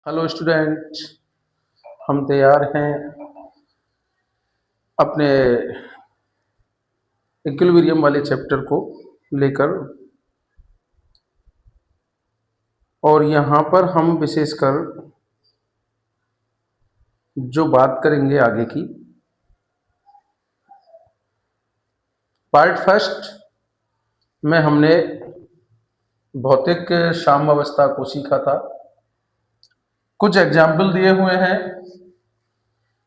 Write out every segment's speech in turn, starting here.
Hello student, हम तैयार हैं अपने इक्विलिब्रियम वाले चैप्टर को लेकर। और यहाँ पर हम विशेषकर जो बात करेंगे आगे की, पार्ट फर्स्ट में हमने भौतिक साम्यावस्था को सीखा था। कुछ एग्जाम्पल दिए हुए हैं।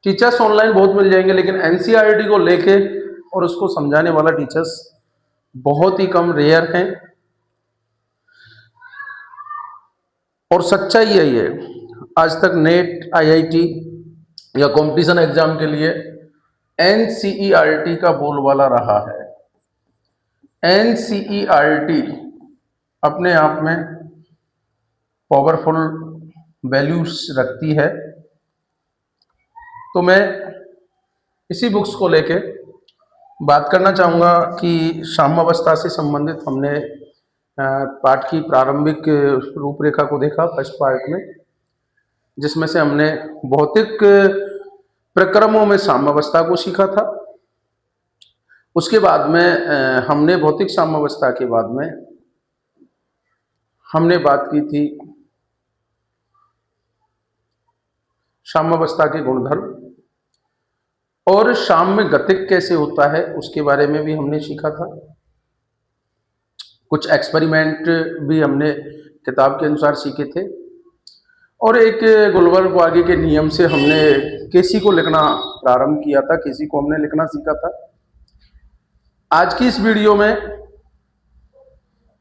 टीचर्स ऑनलाइन बहुत मिल जाएंगे, लेकिन एनसीईआरटी को लेके और उसको समझाने वाला टीचर्स बहुत ही कम, रेयर हैं। और सच्चाई यही है, आज तक नेट, आईआईटी या कंपटीशन एग्जाम के लिए एनसीईआरटी का बोलबाला रहा है। एनसीईआरटी अपने आप में पावरफुल वैल्यूज रखती है। तो मैं इसी बुक्स को लेके बात करना चाहूँगा कि साम्यावस्था से संबंधित हमने पाठ की प्रारंभिक रूपरेखा को देखा फर्स्ट पार्ट में, जिसमें से हमने भौतिक प्रक्रमों में साम्यावस्था को सीखा था। उसके बाद में हमने भौतिक साम्यावस्था के बाद में हमने बात की थी साम्यावस्था के गुणधर्म, और साम्य गतिक कैसे होता है उसके बारे में भी हमने सीखा था। कुछ एक्सपेरिमेंट भी हमने किताब के अनुसार सीखे थे, और एक गुलबर्ग वागे के नियम से हमने केसी को लिखना प्रारंभ किया था, केसी को हमने लिखना सीखा था। आज की इस वीडियो में,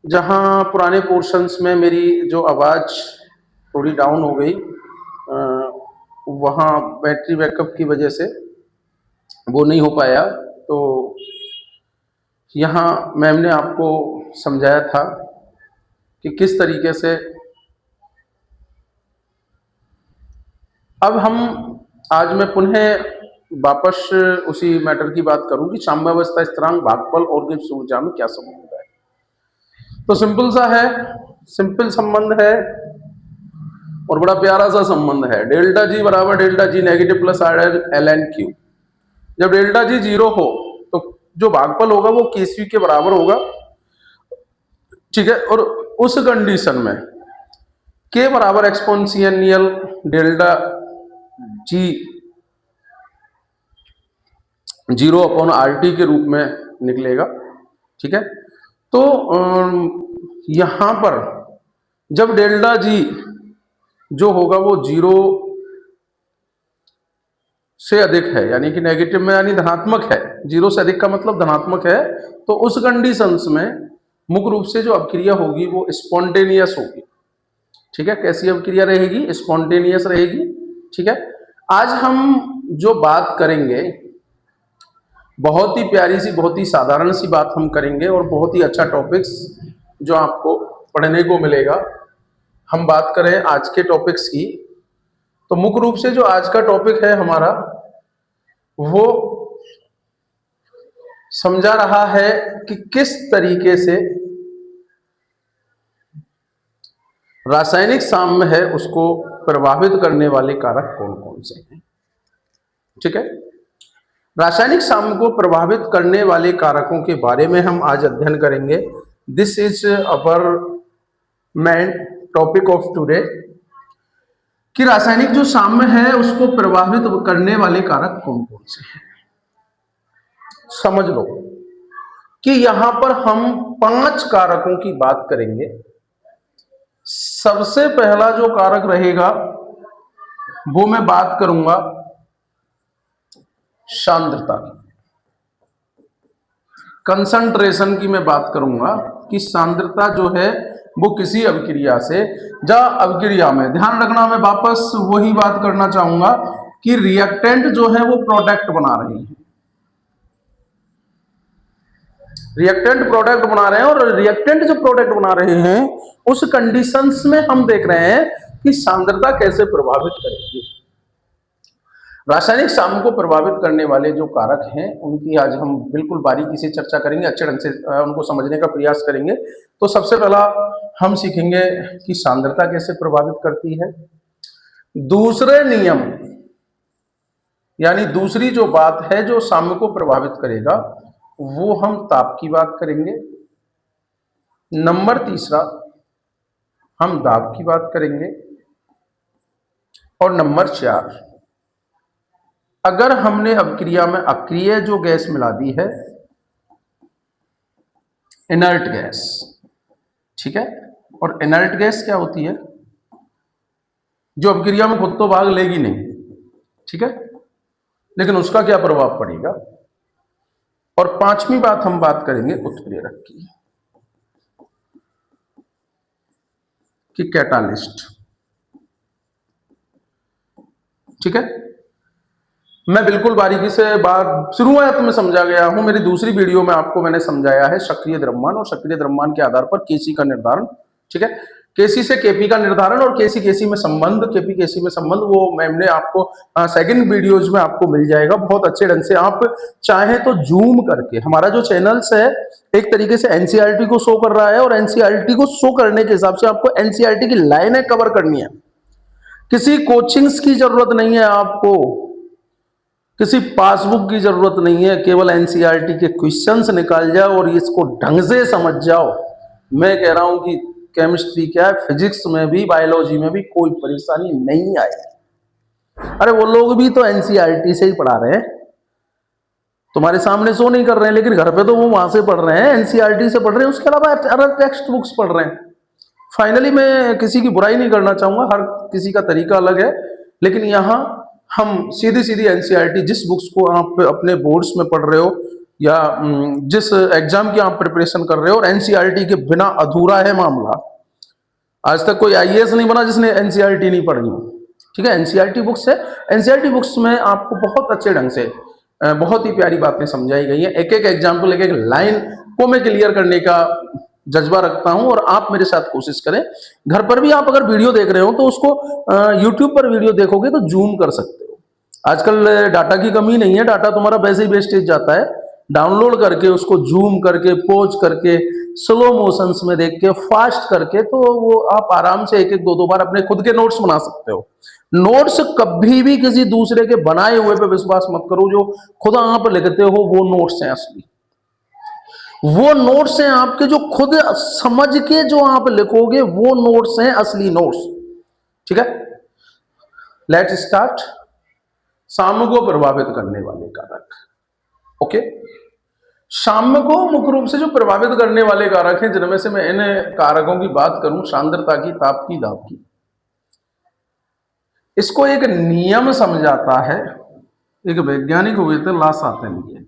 जहां पुराने पोर्शंस में मेरी जो आवाज़ थोड़ी डाउन हो गई, वहाँ बैटरी बैकअप की वजह से वो नहीं हो पाया, तो यहाँ मैम ने आपको समझाया था कि किस तरीके से अब आज मैं पुनः वापस उसी मैटर की बात करूं कि साम्यावस्था, स्थिरांक, भागफल और गिब्स ऊर्जा में क्या संबंध है। तो सिंपल सा है, सिंपल संबंध है और बड़ा प्यारा सा संबंध है। डेल्टा जी बराबर delta G negative plus R L N Q. जब डेल्टा जी 0 हो तो जो भागफल होगा वो केसी के बराबर होगा, ठीक है। और उस कंडीशन में के बराबर एक्सपोनेंशियल डेल्टा जी 0/RT के रूप में निकलेगा, ठीक है। तो यहां पर जब डेल्टा जी जो होगा वो 0 से अधिक है, यानी कि नेगेटिव में यानी धनात्मक है, 0 से अधिक का मतलब धनात्मक है, तो उस कंडीशंस में मुख्य रूप से जो अभिक्रिया होगी वो स्पॉन्टेनियस होगी, ठीक है। कैसी अभिक्रिया रहेगी? स्पॉन्टेनियस रहेगी, ठीक है। आज हम जो बात करेंगे बहुत ही प्यारी सी, बहुत ही साधारण सी बात हम करेंगे, और बहुत ही अच्छा टॉपिक्स जो आपको पढ़ने को मिलेगा। हम बात करें आज के टॉपिक्स की, तो मुख्य रूप से जो आज का टॉपिक है हमारा, वो समझा रहा है कि किस तरीके से रासायनिक साम्य है उसको प्रभावित करने वाले कारक कौन कौन से हैं, ठीक है। रासायनिक साम्य को प्रभावित करने वाले कारकों के बारे में हम आज अध्ययन करेंगे। This is our main topic of today, कि रासायनिक जो साम्य है उसको प्रभावित करने वाले कारक कौन कौन से हैं। समझ लो कि यहां पर हम 5 कारकों की बात करेंगे। सबसे पहला जो कारक रहेगा वो मैं बात करूंगा सांद्रता की, कंसंट्रेशन की मैं बात करूंगा कि सांद्रता जो है वो किसी अभिक्रिया से, अभिक्रिया में ध्यान रखना, मैं वापस वही बात करना चाहूंगा कि रिएक्टेंट जो है वो प्रोडक्ट बना रही है, रिएक्टेंट प्रोडक्ट बना रहे हैं, और रिएक्टेंट जो प्रोडक्ट बना रहे हैं उस कंडीशंस में हम देख रहे हैं कि सांद्रता कैसे प्रभावित करेगी। रासायनिक साम्य को प्रभावित करने वाले जो कारक हैं उनकी आज हम बिल्कुल बारीकी से चर्चा करेंगे, अच्छे ढंग से उनको समझने का प्रयास करेंगे। तो सबसे पहला हम सीखेंगे कि सांद्रता कैसे प्रभावित करती है। दूसरे नियम यानी दूसरी जो बात है जो साम्य को प्रभावित करेगा, वो हम ताप की बात करेंगे। नंबर तीसरा हम दाब की बात करेंगे। और नंबर 4, अगर हमने अभिक्रिया में अक्रिय जो गैस मिला दी है, इनर्ट गैस, ठीक है, और इनर्ट गैस क्या होती है? जो अभिक्रिया में खुद तो भाग लेगी नहीं, ठीक है, लेकिन उसका क्या प्रभाव पड़ेगा। और पांचवी बात हम बात करेंगे उत्प्रेरक की, कि कैटालिस्ट, ठीक है। मैं बिल्कुल बारीकी से बात शुरुआत में समझा गया हूं। मेरी दूसरी वीडियो में आपको मैंने समझाया है सक्रिय द्रव्यमान और सक्रिय द्रव्यमान के आधार पर केसी का निर्धारण, ठीक है। केसी से केपी का निर्धारण और केसी केसी में संबंध, केपी केसी में संबंध, वो मैंने आपको सेकंड वीडियोज में आपको मिल जाएगा बहुत अच्छे ढंग से। आप चाहे तो जूम करके, हमारा जो चैनल्स है एक तरीके से एनसीईआरटी को शो कर रहा है, और एनसीईआरटी को शो करने के हिसाब से आपको एनसीईआरटी की लाइनें कवर करनी है। किसी कोचिंग्स की जरूरत नहीं है आपको, किसी पासबुक की जरूरत नहीं है, केवल एनसीईआरटी के क्वेश्चंस निकाल जाओ और इसको ढंग से समझ जाओ। मैं कह रहा हूं कि केमिस्ट्री क्या है, फिजिक्स में भी बायोलॉजी में भी कोई परेशानी नहीं आएगी। अरे वो लोग भी तो एनसीईआरटी से ही पढ़ा रहे हैं, तुम्हारे सामने शो नहीं कर रहे हैं, लेकिन घर पे तो वो वहां से पढ़ रहे हैं, एनसीईआरटी से पढ़ रहे हैं, उसके अलावा अदर टेक्स्ट बुक्स पढ़ रहे हैं। फाइनली मैं किसी की बुराई नहीं करना चाहूंगा, हर किसी का तरीका अलग है, लेकिन यहाँ हम सीधी सीधी एनसीईआरटी, जिस बुक्स को आप अपने बोर्ड्स में पढ़ रहे हो या जिस एग्जाम की आप प्रिपरेशन कर रहे हो, और एनसीईआरटी के बिना अधूरा है मामला। आज तक कोई आईएएस नहीं बना जिसने एनसीईआरटी नहीं पढ़ी, ठीक है। एनसीईआरटी बुक्स है, एनसीईआरटी बुक्स में आपको बहुत अच्छे ढंग से बहुत ही प्यारी बातें समझाई गई हैं। एक एक एग्जाम्पल, एक एक लाइन को मैं क्लियर करने का जज्बा रखता हूं, और आप मेरे साथ कोशिश करें। घर पर भी आप अगर वीडियो देख रहे हो तो उसको यूट्यूब पर वीडियो देखोगे तो जूम कर सकते हो। आजकल डाटा की कमी नहीं है, डाटा तुम्हारा वैसे ही वेस्टेज जाता है। डाउनलोड करके उसको जूम करके, पॉज करके, स्लो मोशंस में देख के, फास्ट करके, तो वो आप आराम से एक एक दो दो बार अपने खुद के नोट्स बना सकते हो। नोट्स कभी भी किसी दूसरे के बनाए हुए पे विश्वास मत करो, जो खुद आप लिखते हो वो नोट्स हैं असली। वो नोट्स हैं आपके जो खुद समझ के जो आप लिखोगे, वो नोट्स हैं असली नोट्स, ठीक है। Let's start. साम्य को प्रभावित करने वाले कारक, ओके। साम्य को मुख्य रूप से जो प्रभावित करने वाले कारक हैं, जिनमें से मैं इन कारकों की बात करूं, सांद्रता की, ताप की, दाब की, इसको एक नियम समझाता है। एक वैज्ञानिक हुए थे लासातेलिए।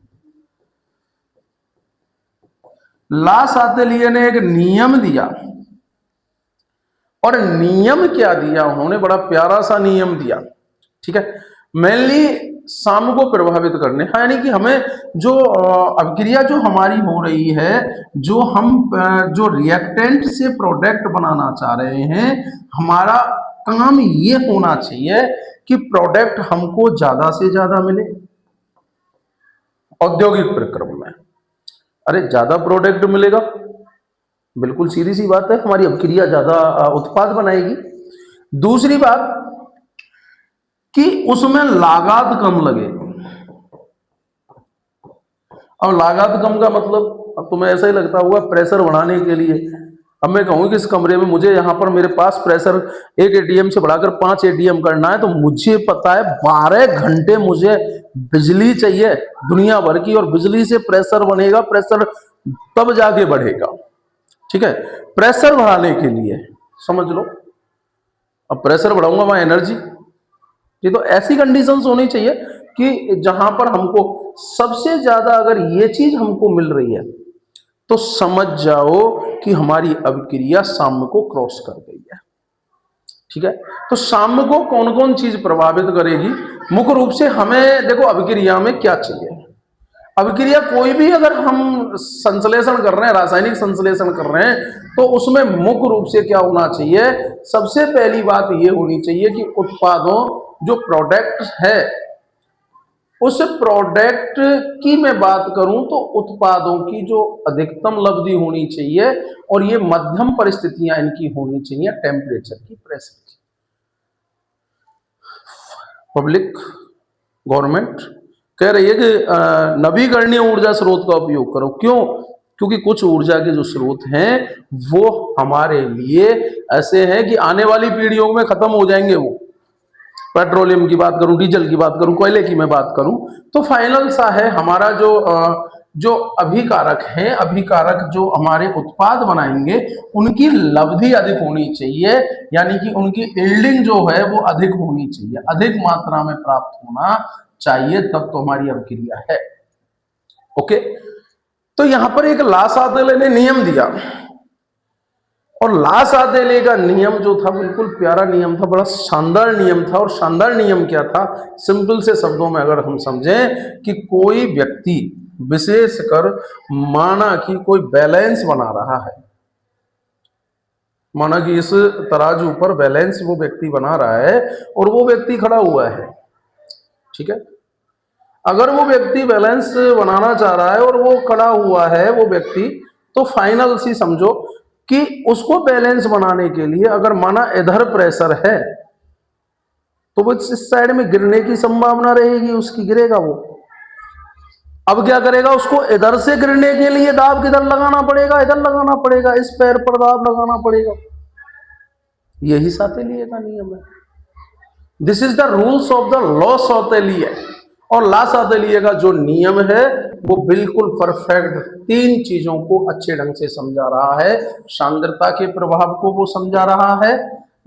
लासातेलिए ने एक नियम दिया, और नियम क्या दिया उन्होंने? बड़ा प्यारा सा नियम दिया, ठीक है। मेनली साम्य को प्रभावित करने, यानी कि हमें जो अभिक्रिया जो हमारी हो रही है, जो हम जो रिएक्टेंट से प्रोडक्ट बनाना चाह रहे हैं, हमारा काम ये होना चाहिए कि प्रोडक्ट हमको ज्यादा से ज्यादा मिले औद्योगिक प्रक्रम में। अरे ज्यादा प्रोडक्ट मिलेगा, बिल्कुल सीधी सी बात है, हमारी अभिक्रिया ज्यादा उत्पाद बनाएगी। दूसरी बात कि उसमें लागत कम लगे। अब लागत कम का मतलब, अब तुम्हें ऐसा ही लगता होगा प्रेशर बढ़ाने के लिए। अब मैं कहूँ कि इस कमरे में मुझे यहाँ पर मेरे पास प्रेशर एक एटीएम से बढ़ाकर 5 एटीएम करना है, तो मुझे पता है 12 घंटे मुझे बिजली चाहिए दुनिया भर की, और बिजली से प्रेशर बनेगा, प्रेशर तब जाके बढ़ेगा, ठीक है। प्रेशर बढ़ाने के लिए समझ लो, अब प्रेशर बढ़ाऊंगा वहां एनर्जी, ये तो ऐसी कंडीशंस होनी चाहिए कि जहां पर हमको सबसे ज्यादा अगर ये चीज हमको मिल रही है, तो समझ जाओ कि हमारी अभिक्रिया साम्य को क्रॉस कर गई है, ठीक है। तो साम्य को कौन कौन चीज प्रभावित करेगी? मुख्य रूप से हमें देखो अभिक्रिया में क्या चाहिए। अभिक्रिया कोई भी अगर हम संश्लेषण कर रहे हैं, रासायनिक संश्लेषण कर रहे हैं, तो उसमें मुख्य रूप से क्या होना चाहिए? सबसे पहली बात यह होनी चाहिए कि उत्पादों जो प्रोडक्ट है, उस प्रोडक्ट की मैं बात करूं तो उत्पादों की जो अधिकतम लब्धि होनी चाहिए, और ये मध्यम परिस्थितियां इनकी होनी चाहिए, टेम्परेचर की, प्रेशर की। पब्लिक गवर्नमेंट कह रही है कि नवीकरणीय ऊर्जा स्रोत का उपयोग करो। क्यों? क्योंकि कुछ ऊर्जा के जो स्रोत हैं वो हमारे लिए ऐसे हैं कि आने वाली पीढ़ियों में खत्म हो जाएंगे। वो पेट्रोलियम की बात करूं, डीजल की बात करूं, कोयले की मैं बात करूं, तो फाइनल सा है हमारा जो अभिकारक हैं, अभिकारक जो हमारे उत्पाद बनाएंगे उनकी लब्धि अधिक होनी चाहिए, यानी कि उनकी यील्डिंग जो है वो अधिक होनी चाहिए, अधिक मात्रा में प्राप्त होना चाहिए, तब तो हमारी अभिक्रिया है। ओके, तो यहां पर एक लासादेले ने नियम दिया, और लासादेले का नियम जो था बिल्कुल प्यारा नियम था, बड़ा शानदार नियम था। और शानदार नियम क्या था? सिंपल से शब्दों में अगर हम समझें कि कोई व्यक्ति विशेषकर माना कि कोई बैलेंस बना रहा है, माना कि इस तराजू पर बैलेंस वो व्यक्ति बना रहा है और वो व्यक्ति खड़ा हुआ है, ठीक है। अगर वो व्यक्ति बैलेंस बनाना चाह रहा है और वो खड़ा हुआ है वो व्यक्ति, तो फाइनल सी समझो कि उसको बैलेंस बनाने के लिए अगर माना इधर प्रेशर है तो वो इस साइड में गिरने की संभावना रहेगी, उसकी गिरेगा वो। अब क्या करेगा? उसको इधर से गिरने के लिए दाब किधर लगाना पड़ेगा? इधर लगाना पड़ेगा, इस पैर पर दाब लगाना पड़ेगा। यही सातेलिए का नियम है। This is the rules of the law Chatelier. और ला सातेलिए का जो नियम है वो बिल्कुल परफेक्ट तीन चीजों को अच्छे ढंग से समझा रहा है। सांद्रता के प्रभाव को वो समझा रहा है,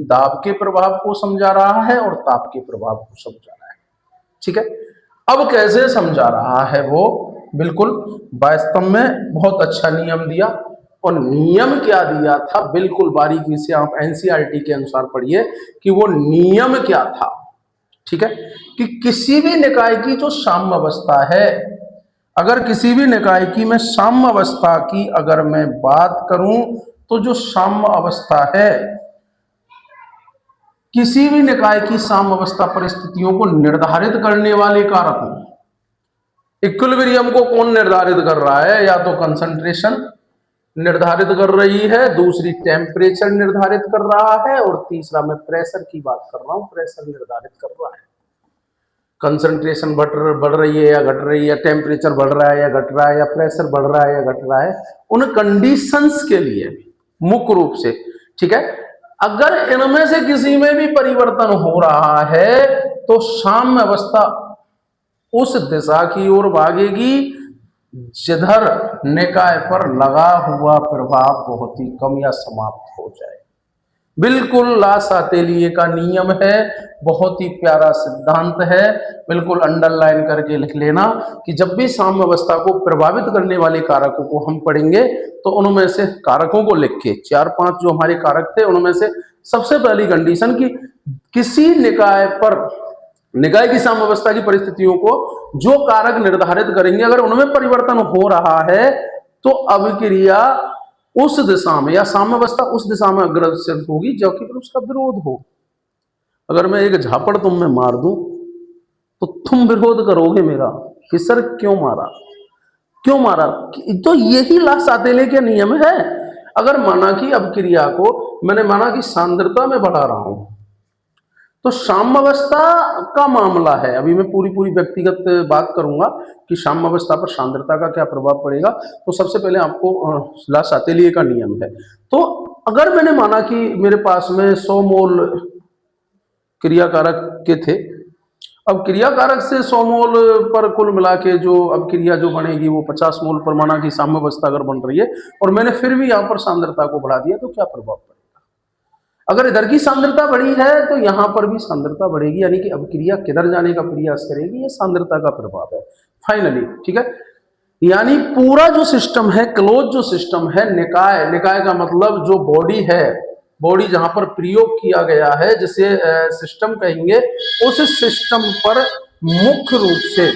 दाब के प्रभाव को समझा रहा है, और ताप के प्रभाव को समझा रहा है, ठीक है। अब कैसे समझा रहा है वो? बिल्कुल वास्तव में बहुत अच्छा नियम दिया। और नियम क्या दिया था बिल्कुल बारीकी से आप एनसीईआरटी के अनुसार पढ़िए कि वो नियम क्या था, ठीक है। कि किसी भी निकाय की जो साम्य अवस्था है, अगर किसी भी निकाय की मैं साम्य अवस्था की अगर मैं बात करूं, तो जो साम्य अवस्था है, किसी भी निकाय की साम्य अवस्था परिस्थितियों को निर्धारित करने वाले कारक, इक्विलिब्रियम को कौन निर्धारित कर रहा है? या तो कंसंट्रेशन निर्धारित कर रही है, दूसरी टेम्परेचर निर्धारित कर रहा है, और तीसरा मैं प्रेशर की बात कर रहा हूं, प्रेशर निर्धारित कर रहा है। कंसंट्रेशन बढ़ रही है या घट रही है, टेम्परेचर बढ़ रहा है या घट रहा है, या प्रेशर बढ़ रहा है या घट रहा है, उन कंडीशंस के लिए मुख्य रूप से, ठीक है। अगर इनमें से किसी में भी परिवर्तन हो रहा है तो साम्य अवस्था उस दिशा की ओर भागेगी जिधर निकाय पर लगा हुआ प्रभाव बहुत ही कम या समाप्त हो जाए। बिल्कुल ला सातेलिए का नियम है, बहुत ही प्यारा सिद्धांत है, बिल्कुल अंडरलाइन करके लिख लेना कि जब भी साम्य अवस्था को प्रभावित करने वाले कारकों को हम पढ़ेंगे तो उनमें से कारकों को लिख के 4-5 जो हमारे कारक थे उनमें से सबसे पहली कंडीशन कि किसी निकाय पर, निकाय की साम्य अवस्था की परिस्थितियों को जो कारक निर्धारित करेंगे अगर उनमें परिवर्तन हो रहा है तो अभिक्रिया उस दिशा में या साम्य अवस्था उस दिशा में अग्रसर होगी जो कि उसका विरोध हो। अगर मैं एक झापड़ तुम में मार दूं तो तुम विरोध करोगे मेरा कि सर क्यों मारा, क्यों मारा? तो यही ला सातेलिए के नियम है। अगर माना कि अभिक्रिया को मैंने माना कि सांद्रता में बढ़ा रहा हूं तो साम्यावस्था का मामला है, अभी मैं पूरी व्यक्तिगत बात करूंगा कि साम्यावस्था पर सांद्रता का क्या प्रभाव पड़ेगा। तो सबसे पहले आपको ला सातेलिए का नियम है। तो अगर मैंने माना कि मेरे पास में 100 मोल क्रियाकारक के थे, अब क्रियाकारक से 100 मोल पर कुल मिला के जो अब क्रिया जो बनेगी वो 50 मोल पर माना कि साम्यावस्था अगर बन रही है और मैंने फिर भी यहाँ पर सांद्रता को बढ़ा दिया तो क्या प्रभाव पड़ेगा? अगर इधर की सांद्रता बढ़ी है तो यहां पर भी सांद्रता बढ़ेगी, यानी कि अभिक्रिया किधर जाने का प्रयास करेगी, ये सांद्रता का प्रभाव है फाइनली, ठीक है। यानी पूरा जो सिस्टम है, क्लोज जो सिस्टम है, निकाय, निकाय का मतलब जो बॉडी है, बॉडी जहां पर प्रयोग किया गया है जिसे सिस्टम कहेंगे, उस सिस्टम पर मुख्य रूप से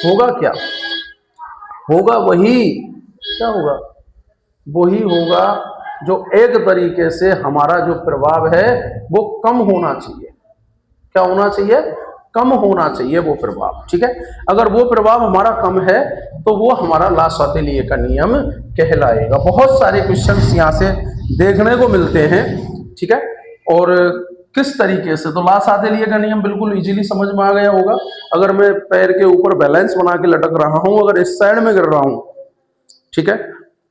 होगा क्या? होगा वही, क्या होगा? वही होगा जो एक तरीके से हमारा जो प्रभाव है वो कम होना चाहिए। क्या होना चाहिए? कम होना चाहिए वो प्रभाव, ठीक है। अगर वो प्रभाव हमारा कम है तो वो हमारा ला सातेलिए का नियम कहलाएगा। बहुत सारे क्वेश्चंस यहां से देखने को मिलते हैं, ठीक है। और किस तरीके से, तो लास आते लिए का नियम बिल्कुल इजीली समझ में आ गया होगा। अगर मैं पैर के ऊपर बैलेंस बना के लटक रहा हूं, अगर इस साइड में गिर रहा हूं, ठीक है,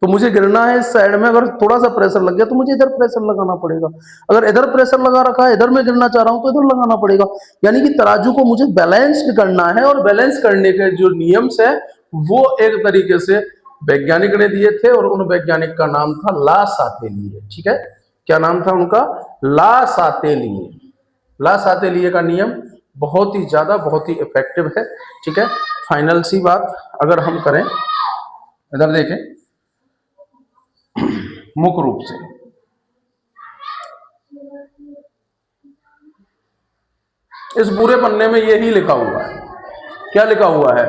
तो मुझे गिरना है इस साइड में, अगर थोड़ा सा प्रेशर लग गया तो मुझे इधर प्रेशर लगाना पड़ेगा। अगर इधर प्रेशर लगा रखा है, इधर में गिरना चाह रहा हूं तो इधर लगाना पड़ेगा। यानी कि तराजू को मुझे बैलेंस्ड करना है, और बैलेंस करने के जो नियम्स है वो एक तरीके से वैज्ञानिक ने दिए थे, और उन वैज्ञानिक का नाम था ला सातेलिए। ठीक है, क्या नाम था उनका? ला सातेलिए। ला सातेलिए का नियम बहुत ही ज्यादा, बहुत ही इफेक्टिव है। ठीक है, फाइनल सी बात अगर हम करें, इधर देखें, मुख्य रूप से इस पूरे पन्ने में यही लिखा हुआ है। क्या लिखा हुआ है?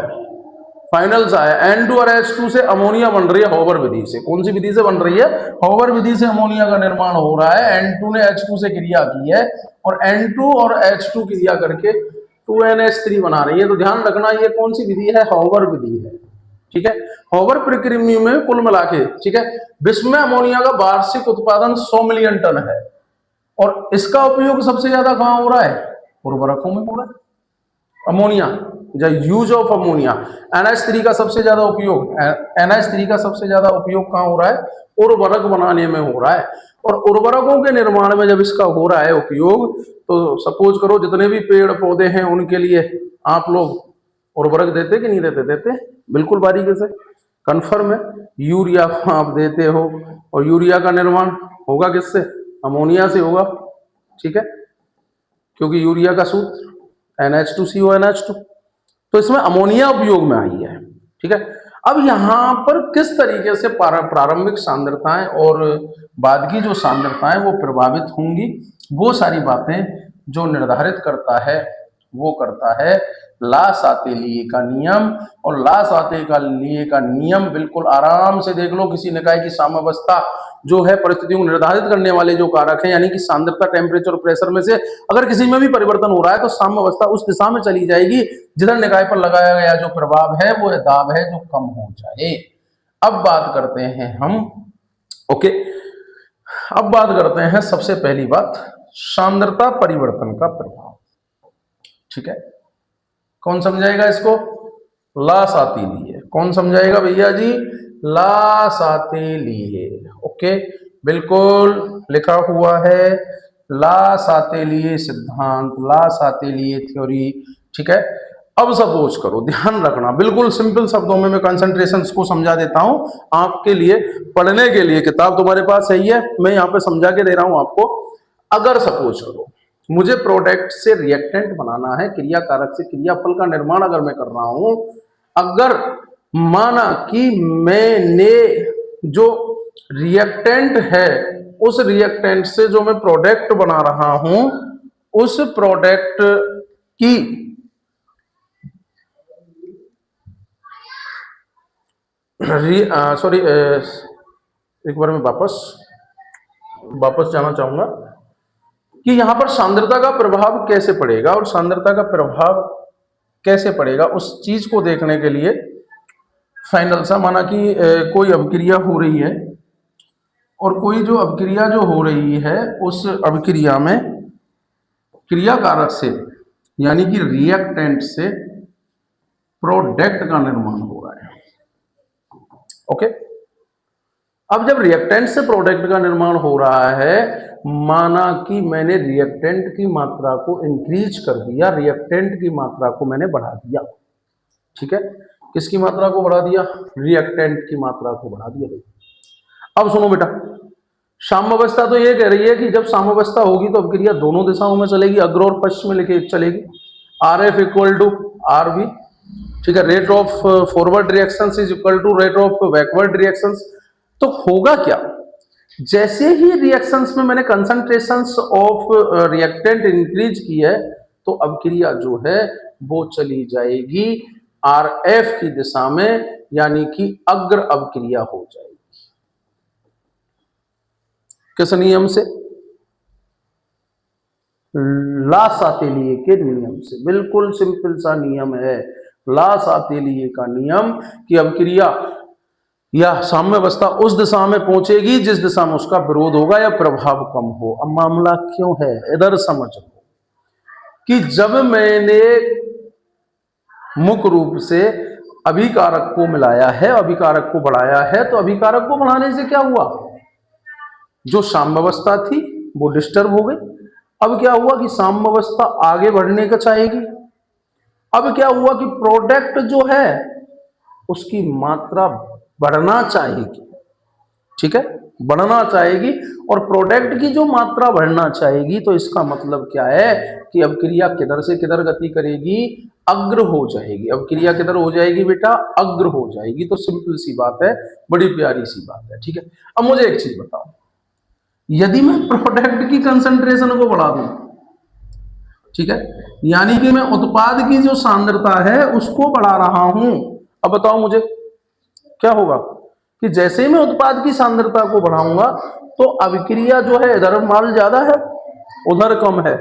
फाइनल सा है, N2 और H2 से अमोनिया बन रही है हॉवर विधि से। कौन सी विधि से बन रही है? हॉवर विधि से अमोनिया का निर्माण हो रहा है। N2 ने H2 से क्रिया की है, और N2 और H2 क्रिया करके 2NH3 बना रही है। तो ध्यान रखना, ये कौन सी विधि है? हॉवर विधि है। ठीक है, हॉवर प्रक्रिया में कुल मिला के, ठीक है, विश्व में अमोनिया का वार्षिक उत्पादन 100 मिलियन टन है, और इसका उपयोग सबसे ज्यादा कहां हो रहा है? उर्वरकों में हो रहा है। Ammonia, use of ammonia, NH3 का सबसे ज्यादा उपयोग, NH3 का सबसे ज्यादा उपयोग कहां हो रहा है? उर्वरक बनाने में हो रहा है। और उर्वरकों के निर्माण में जब इसका हो रहा है उपयोग, तो सपोज करो जितने भी पेड़ पौधे हैं उनके लिए आप लोग उर्वरक देते कि नहीं देते? देते, बिल्कुल बारीकी से कन्फर्म है। यूरिया आप देते हो, और यूरिया का निर्माण होगा किससे? अमोनिया से होगा। ठीक है, क्योंकि यूरिया का सूत्र NH2CO NH2, तो इसमें अमोनिया उपयोग में आई है। ठीक है, अब यहां पर किस तरीके से प्रारंभिक सांद्रताएं और बाद की जो सांद्रताएं वो प्रभावित होंगी, वो सारी बातें जो निर्धारित करता है वो करता है ला सातेलिए का नियम। और ला सातेलिए का नियम बिल्कुल आराम से देख लो, किसी निकाय की साम्यावस्था जो है परिस्थितियों को निर्धारित करने वाले जो कारक हैं, यानी कि सांद्रता, टेम्परेचर और प्रेशर में से अगर किसी में भी परिवर्तन हो रहा है तो साम्यावस्था उस दिशा में चली जाएगी जिधर निकाय पर लगाया गया जो प्रभाव है वो दाब है जो कम हो जाए। अब बात करते हैं हम, ओके, अब बात करते हैं सबसे पहली बात, सांद्रता परिवर्तन का प्रभाव। ठीक है, कौन समझाएगा इसको? ला सातेलिए। कौन समझाएगा भैया जी? ला सातेलिए। ओके, बिल्कुल लिखा हुआ है ला सातेलिए सिद्धांत, ला सातेलिए थ्योरी। ठीक है, अब सपोज करो, ध्यान रखना, बिल्कुल सिंपल शब्दों में मैं कंसंट्रेशन को समझा देता हूं आपके लिए, पढ़ने के लिए। किताब तुम्हारे पास सही है, मैं यहां पे समझा के दे रहा हूं आपको। अगर सपोज करो मुझे प्रोडक्ट से रिएक्टेंट बनाना है, क्रिया कारक से क्रियाफल का निर्माण अगर मैं कर रहा हूं, अगर माना कि मैंने जो रिएक्टेंट है उस रिएक्टेंट से जो मैं प्रोडक्ट बना रहा हूं, उस प्रोडक्ट की सॉरी, एक बार मैं वापस जाना चाहूंगा कि यहां पर सांद्रता का प्रभाव कैसे पड़ेगा, और सांद्रता का प्रभाव कैसे पड़ेगा उस चीज को देखने के लिए फाइनल सा, माना कि कोई अभिक्रिया हो रही है, और कोई जो अभिक्रिया जो हो रही है उस अभिक्रिया में क्रिया कारक से यानी कि रिएक्टेंट से प्रोडक्ट का निर्माण हो रहा है। ओके, अब जब रिएक्टेंट से प्रोडक्ट का निर्माण हो रहा है, माना कि मैंने रिएक्टेंट की मात्रा को इंक्रीज कर दिया, रिएक्टेंट की मात्रा को मैंने बढ़ा दिया। ठीक है, किसकी मात्रा को बढ़ा दिया? रिएक्टेंट की मात्रा को बढ़ा दिया भाई। अब सुनो बेटा, साम्यावस्था तो ये कह रही है कि जब साम्यावस्था होगी तो अभिक्रिया दोनों दिशाओं में चलेगी, अग्र और पश्चिम में लेके चलेगी। RF equal to RV। ठीक है, rate of forward reaction is equal to rate of backward reaction. तो होगा क्या? जैसे ही रिएक्शंस में मैंने कंसंट्रेशंस ऑफ रिएक्टेंट इंक्रीज की है, तो अभिक्रिया जो है वो चली जाएगी RF की दिशा में, यानी कि अग्र अभिक्रिया हो जाएगी। किस नियम से? ला सातेलिए के नियम से। बिल्कुल सिंपल सा नियम है ला सातेलिए का नियम, कि अभिक्रिया या साम्यावस्था उस दिशा में पहुंचेगी जिस दिशा में उसका विरोध होगा या प्रभाव कम हो। अब मामला क्यों है, इधर समझ लो कि जब मैंने मुख्य रूप से अभिकारक को मिलाया है, अभिकारक को बढ़ाया है, तो अभिकारक को बढ़ाने से क्या हुआ, जो साम्यावस्था थी वो डिस्टर्ब हो गई। अब क्या हुआ कि साम्यावस्था आगे बढ़ने का चाहेगी। अब क्या हुआ कि प्रोडक्ट जो है उसकी मात्रा बढ़ना चाहेगी, ठीक है, बढ़ना चाहेगी। और प्रोडक्ट की जो मात्रा बढ़ना चाहेगी तो इसका मतलब क्या है कि अब क्रिया किधर से किधर गति करेगी, अग्र हो जाएगी। अब क्रिया किधर हो जाएगी बेटा, अग्र हो जाएगी। तो सिंपल सी बात है, बड़ी प्यारी सी बात है, ठीक है। अब मुझे एक चीज बताओ, यदि मैं प्रोडक्ट की कंसंट्रेशन को बढ़ा दूं, ठीक है, यानी कि मैं उत्पाद की जो सांद्रता है उसको बढ़ा रहा हूं, अब बताओ मुझे क्या होगा कि जैसे ही मैं उत्पाद की सांद्रता को बढ़ाऊंगा तो अभिक्रिया जो है, इधर माल ज्यादा है उधर कम है,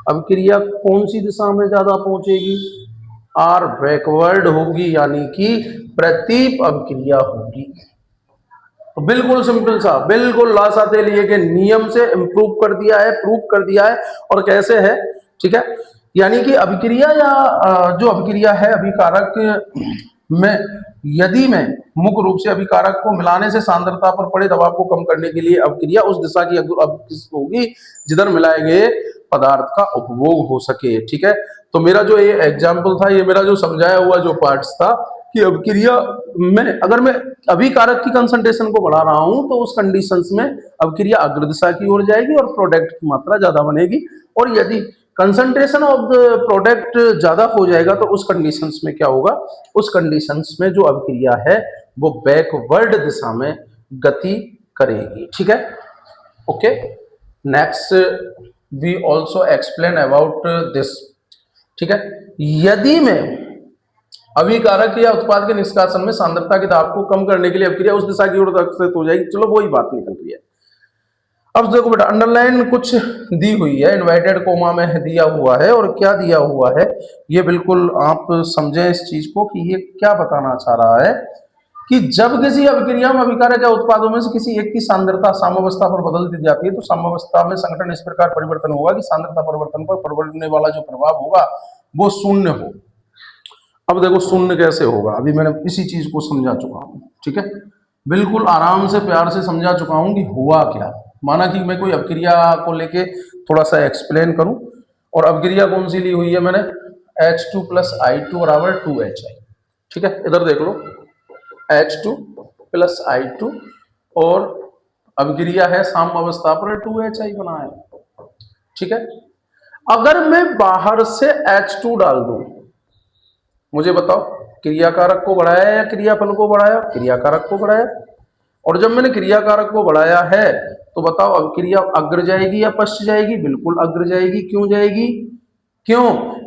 अभिक्रिया कौन सी दिशा में ज्यादा पहुंचेगी, आर बैकवर्ड होगी, यानी कि प्रतीप अभिक्रिया होगी। तो बिल्कुल सिंपल सा, बिल्कुल लासाते लिए के नियम से इंप्रूव कर दिया है, प्रूव कर दिया है। और कैसे है, ठीक है, यानी कि अभिक्रिया या जो अभिक्रिया है अभिकारक में, यदि मैं मुख्य रूप से अभिकारक को मिलाने से सांद्रता पर पड़े दबाव को कम करने के लिए अभिक्रिया उस दिशा की होगी जिधर मिलाए गए पदार्थ का उपभोग हो सके, ठीक है। तो मेरा जो ये एग्जाम्पल था, ये मेरा जो समझाया हुआ जो पार्ट्स था कि अभिक्रिया में अगर मैं अभिकारक की कंसंट्रेशन को बढ़ा रहा हूं तो उस कंडीशंस में अभिक्रिया अग्र दिशा की ओर जाएगी और प्रोडक्ट की मात्रा ज्यादा बनेगी। और यदि कंसंट्रेशन ऑफ द प्रोडक्ट ज्यादा हो जाएगा तो उस कंडीशंस में क्या होगा, उस कंडीशंस में जो अभिक्रिया है वो बैकवर्ड दिशा में गति करेगी, ठीक है। Okay, next we also explain about this, ठीक है। यदि मैं अभिकारक या उत्पाद के निष्कासन में सांद्रता के दाब को कम करने के लिए अभिक्रिया उस दिशा की ओर आकर्षित हो जाएगी, चलो वही बात निकल रही है। अब देखो बेटा, अंडरलाइन कुछ दी हुई है, इन्वर्टेड कोमा में दिया हुआ है, और क्या दिया हुआ है ये बिल्कुल आप समझें इस चीज को कि ये क्या बताना चाह रहा है कि जब किसी अभिक्रिया में अभिकारक या उत्पादों में से किसी एक की सांद्रता साम्यावस्था पर बदल दी जाती है तो साम्यावस्था में संगठन इस प्रकार परिवर्तन होगा कि सांद्रता परिवर्तन पर पड़ने वाला जो प्रभाव होगा वो शून्य हो। अब देखो शून्य कैसे होगा, अभी मैंने इसी चीज को समझा चुका हूं, ठीक है, बिल्कुल आराम से प्यार से समझा चुका हूं कि हुआ क्या। माना कि मैं कोई अभिक्रिया को लेके थोड़ा सा एक्सप्लेन करूं, और अभिक्रिया कौन सी ली हुई है मैंने, H2 + I2 = 2HI, ठीक है। इधर देख लो, H2 + I2 और अभिक्रिया है साम्यावस्था पर 2HI बना है, ठीक है। अगर मैं बाहर से H2 डाल दूं, मुझे बताओ क्रियाकारक को बढ़ाया या क्रियाफल को बढ़ाया, क्रियाकारक को बढ़ाया। और जब मैंने क्रियाकारक को बढ़ाया है तो बताओ अब क्रिया अग्र जाएगी या पश्च जाएगी, बिल्कुल अग्र जाएगी। क्यों जाएगी, क्यों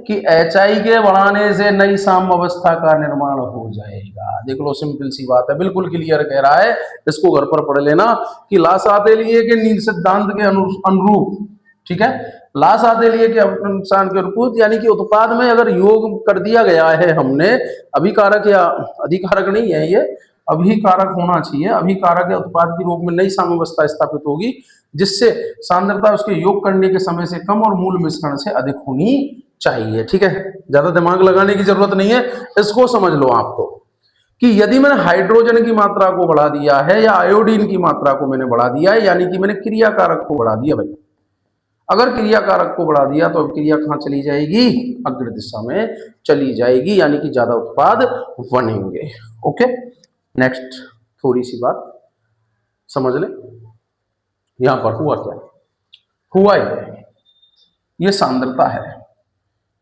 कि HI के बढ़ाने से नई साम्यावस्था का निर्माण हो जाएगा। देख लो सिंपल सी बात है, बिल्कुल क्लियर कह रहा है, इसको घर पर पढ़ लेना कि लासाते लिए के नील सिद्धांत के अनुरूप, ठीक है, लासाते लिए के अनुसार के अनुरूप, यानी कि उत्पाद में अगर योग कर दिया गया है हमने, अभिकारक या अधिकारक नहीं है ये, अभिकारक होना चाहिए, अभिकारक या उत्पाद की रूप में नई साम्यावस्था स्थापित होगी जिससे सांद्रता उसके योग करने के समय से कम और मूल मिश्रण से अधिक होनी चाहिए, ठीक है। ज्यादा दिमाग लगाने की जरूरत नहीं है, इसको समझ लो आपको कि यदि मैंने हाइड्रोजन की मात्रा को बढ़ा दिया है या आयोडीन की मात्रा को मैंने बढ़ा दिया है, यानी कि मैंने क्रियाकारक को बढ़ा दिया भाई। अगर क्रियाकारक को बढ़ा दिया तो अब क्रिया कहां चली जाएगी, अग्र दिशा में चली जाएगी, यानी कि ज्यादा उत्पाद बनेंगे। ओके, नेक्स्ट थोड़ी सी बात समझ ले, यहां पर हुआ क्या, हुआ ये सांद्रता है,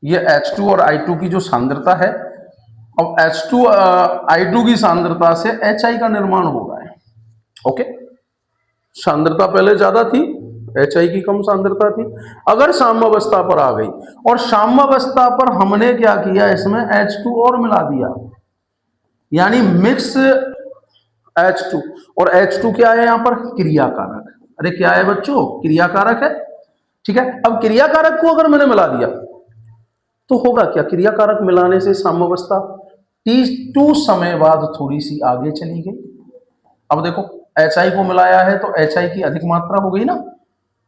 ये H2 और I2 की जो सांद्रता है, अब H2 I2 की सांद्रता से HI का निर्माण हो रहा है। ओके, सांद्रता पहले ज्यादा थी, HI की कम सांद्रता थी। अगर साम्यावस्था पर आ गई और साम्यावस्था पर हमने क्या किया, इसमें H2 और मिला दिया, यानी मिक्स H2, और H2 क्या है यहां पर, क्रियाकारक। अरे क्या है बच्चों, क्रियाकारक है, ठीक है। अब क्रियाकारक को अगर मैंने मिला दिया तो होगा क्या, क्रियाकारक मिलाने से साम्यावस्था T2 समय बाद थोड़ी सी आगे चली गई, अब देखो HI को मिलाया है तो HI की अधिक मात्रा हो गई ना,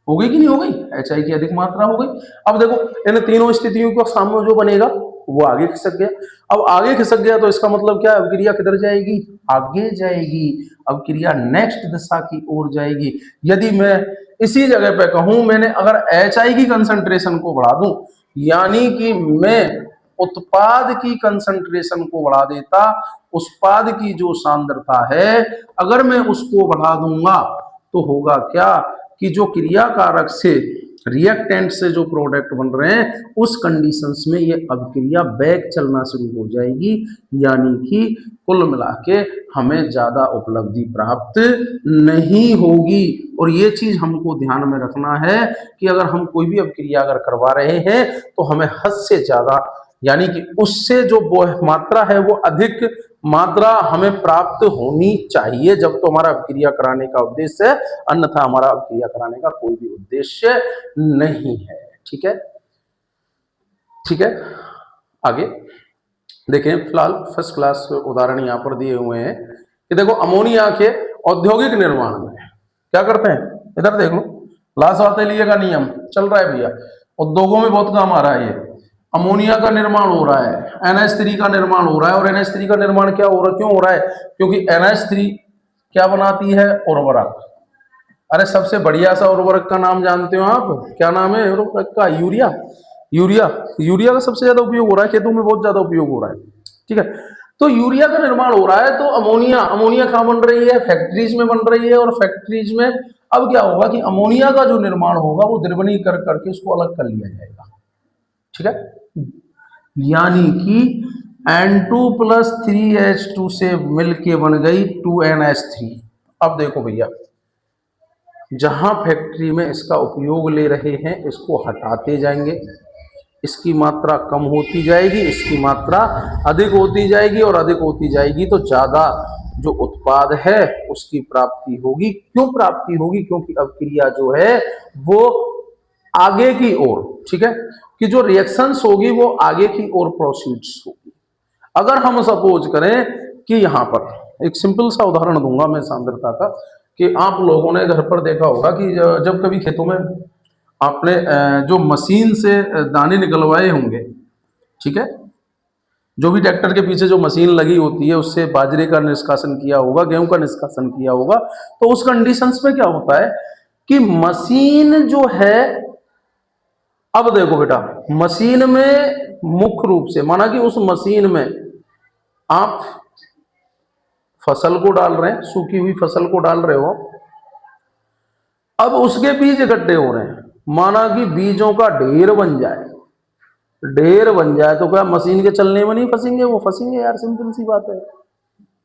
हो गई कि नहीं हो गई, HI की अधिक मात्रा हो गई। अब देखो इन तीनों स्थितियों को सामने जो बनेगा वो आगे खिसक गया। अब आगे खिसक गया तो इसका मतलब क्या, अब क्रिया किधर जाएगी, आगे जाएगी। अब क्रिया नेक्स्ट दिशा की ओर जाएगी। यदि मैं इसी जगह पे कहूं, मैंने अगर HI की कंसंट्रेशन को बढ़ा दूं, यानी कि मैं उत्पाद की कंसंट्रेशन को बढ़ा देता, उत्पाद की जो सांद्रता है अगर मैं उसको बढ़ा दूंगा तो होगा क्या कि जो क्रिया कारक से रिएक्टेंट से जो प्रोडक्ट बन रहे हैं उस कंडीशंस में ये अभिक्रिया बैक चलना शुरू हो जाएगी, यानी कि कुल मिला के हमें ज्यादा उपलब्धि प्राप्त नहीं होगी। और ये चीज हमको ध्यान में रखना है कि अगर हम कोई भी अभिक्रिया अगर करवा रहे हैं तो हमें हद से ज्यादा, यानी कि उससे जो मात्रा है वो अधिक मात्रा हमें प्राप्त होनी चाहिए जब तो हमारा अभिक्रिया कराने का उद्देश्य है, अन्यथा हमारा अभिक्रिया कराने का कोई भी उद्देश्य नहीं है। ठीक है, ठीक है। आगे देखें, फिलहाल फर्स्ट क्लास उदाहरण यहाँ पर दिए हुए हैं कि देखो अमोनिया के औद्योगिक निर्माण में क्या करते हैं, इधर देख लो, लासवातेलिये का नियम चल रहा है भैया, उद्योगों में बहुत काम आ रहा है। ये अमोनिया का निर्माण हो रहा है, NH3 का निर्माण हो रहा है। और NH3 का निर्माण क्या हो रहा, क्यों हो रहा है, क्योंकि NH3 क्या बनाती है, उर्वरक। अरे सबसे बढ़िया सा उर्वरक का नाम जानते हो आप, क्या नाम है उर्वरक का, यूरिया। यूरिया, यूरिया का सबसे ज्यादा उपयोग हो रहा है, खेतों में बहुत ज्यादा उपयोग हो रहा है। ठीक है, तो यूरिया का निर्माण हो रहा है तो अमोनिया, अमोनिया कहाँ बन रही है, फैक्ट्रीज में बन रही है। और फैक्ट्रीज में अब क्या होगा कि अमोनिया का जो निर्माण होगा वो द्रवणी कर करके उसको अलग कर लिया जाएगा। ठीक है, यानी कि N2 + 3H2 से मिलके बन गई 2NH3। अब देखो भैया, जहां फैक्ट्री में इसका उपयोग ले रहे हैं इसको हटाते जाएंगे, इसकी मात्रा कम होती जाएगी, इसकी मात्रा अधिक होती जाएगी और अधिक होती जाएगी तो ज्यादा जो उत्पाद है उसकी प्राप्ति होगी। क्यों प्राप्ति होगी, क्योंकि अब क्रिया जो है वो आगे की ओर, ठीक है, कि जो रिएक्शंस होगी वो आगे की ओर प्रोसीड्स होगी। अगर हम सपोज करें कि यहां पर एक सिंपल सा उदाहरण दूंगा मैं सांद्रता का, कि आप लोगों ने घर पर देखा होगा कि जब कभी खेतों में आपने जो मशीन से दाने निकलवाए होंगे, ठीक है, जो भी ट्रैक्टर के पीछे जो मशीन लगी होती है उससे बाजरे का निष्कासन किया होगा, गेहूं का निष्कासन किया होगा, तो उस कंडीशंस में क्या होता है कि मशीन जो है, अब देखो बेटा, मशीन में मुख्य रूप से माना कि उस मशीन में आप फसल को डाल रहे हैं, सूखी हुई फसल को डाल रहे हो, अब उसके बीज इकट्ठे हो रहे हैं, माना कि बीजों का ढेर बन जाए, ढेर बन जाए तो क्या मशीन के चलने में नहीं फंसेंगे, वो फंसेंगे यार, सिंपल सी बात है।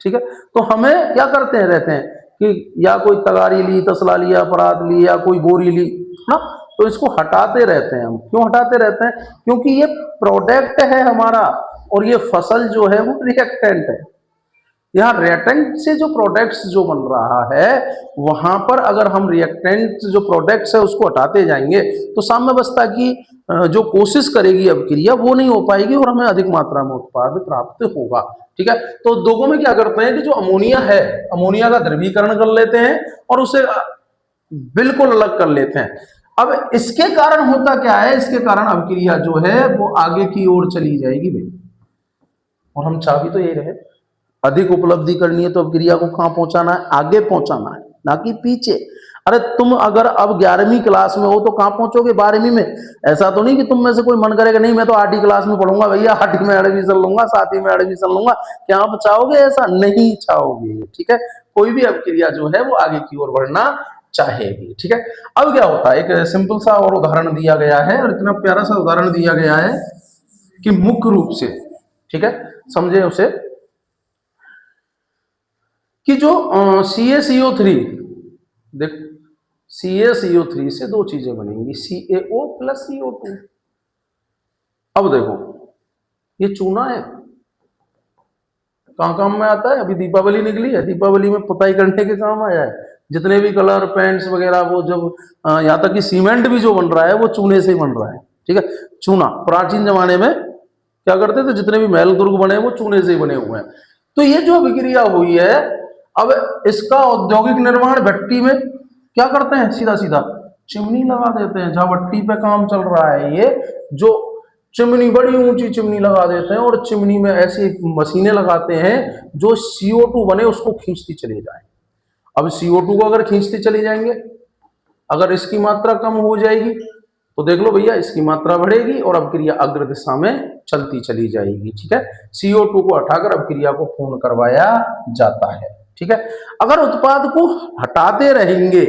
ठीक है, तो हमें क्या करते हैं रहते हैं कि या कोई तगारी ली, तसला लिया, परात ली या कोई बोरी ली ना, तो इसको हटाते रहते हैं हम। क्यों हटाते रहते हैं, क्योंकि ये प्रोडक्ट है हमारा और ये फसल जो है वो रिएक्टेंट है। यहाँ रिएक्टेंट से जो प्रोडक्ट्स जो बन रहा है वहां पर अगर हम रिएक्टेंट जो प्रोडक्ट्स है उसको हटाते जाएंगे तो साम्यावस्था की जो कोशिश करेगी अभिक्रिया वो नहीं हो पाएगी और हमें अधिक मात्रा में उत्पाद प्राप्त होगा। ठीक है, तो उद्योगों में क्या करते हैं कि जो अमोनिया है, अमोनिया का द्रवीकरण कर लेते हैं और उसे बिल्कुल अलग कर लेते हैं। अब इसके कारण होता क्या है, इसके कारण अभिक्रिया जो है वो आगे की ओर चली जाएगी भाई, और हम चाह भी तो यही रहे, अधिक उपलब्धि करनी है तो अभिक्रिया को कहां पहुंचाना है, आगे पहुंचाना है, ना कि पीछे। अरे तुम अगर अब 11वीं क्लास में हो तो कहां पहुंचोगे, 12वीं में। ऐसा तो नहीं कि तुम में से कोई मन करेगा नहीं मैं तो 8वीं क्लास में पढ़ूंगा भैया, 8वीं में एडमिशन लूंगा, 7वीं में एडमिशन लूंगा, क्या आप चाहोगे, ऐसा नहीं चाहोगे। ठीक है, कोई भी अभिक्रिया जो है वो आगे की ओर बढ़ना चाहेगी। ठीक है, अब क्या होता है, एक सिंपल सा और उदाहरण दिया गया है और इतना प्यारा सा उदाहरण दिया गया है कि मुख्य रूप से, ठीक है, समझे उसे, कि जो CaCO3, देख CaCO3 से दो चीजें बनेंगी, CaO + CO2। अब देखो ये चूना है, कहाँ काम में आता है, अभी दीपावली निकली है, दीपावली में पुताई करने के काम आया है। जितने भी कलर पेंट्स वगैरह वो जब यहाँ तक कि सीमेंट भी जो बन रहा है वो चूने से ही बन रहा है। ठीक है, चूना प्राचीन जमाने में क्या करते थे, जितने भी महल दुर्ग बने वो चूने से ही बने हुए हैं। तो ये जो अभिक्रिया हुई है, अब इसका औद्योगिक निर्माण भट्टी में क्या करते हैं, सीधा सीधा चिमनी लगा देते हैं। जहां भट्टी पे काम चल रहा है, ये जो चिमनी, बड़ी ऊंची चिमनी लगा देते हैं और चिमनी में ऐसी मशीनें लगाते हैं जो CO2 बने उसको खींचती चली जाए। अब CO2 को अगर खींचते चली जाएंगे, अगर इसकी मात्रा कम हो जाएगी तो देख लो भैया इसकी मात्रा बढ़ेगी और अवक्रिया अग्र दिशा में चलती चली जाएगी। ठीक है, CO2 को हटाकर अवक्रिया को पूर्ण करवाया जाता है। ठीक है, अगर उत्पाद को हटाते रहेंगे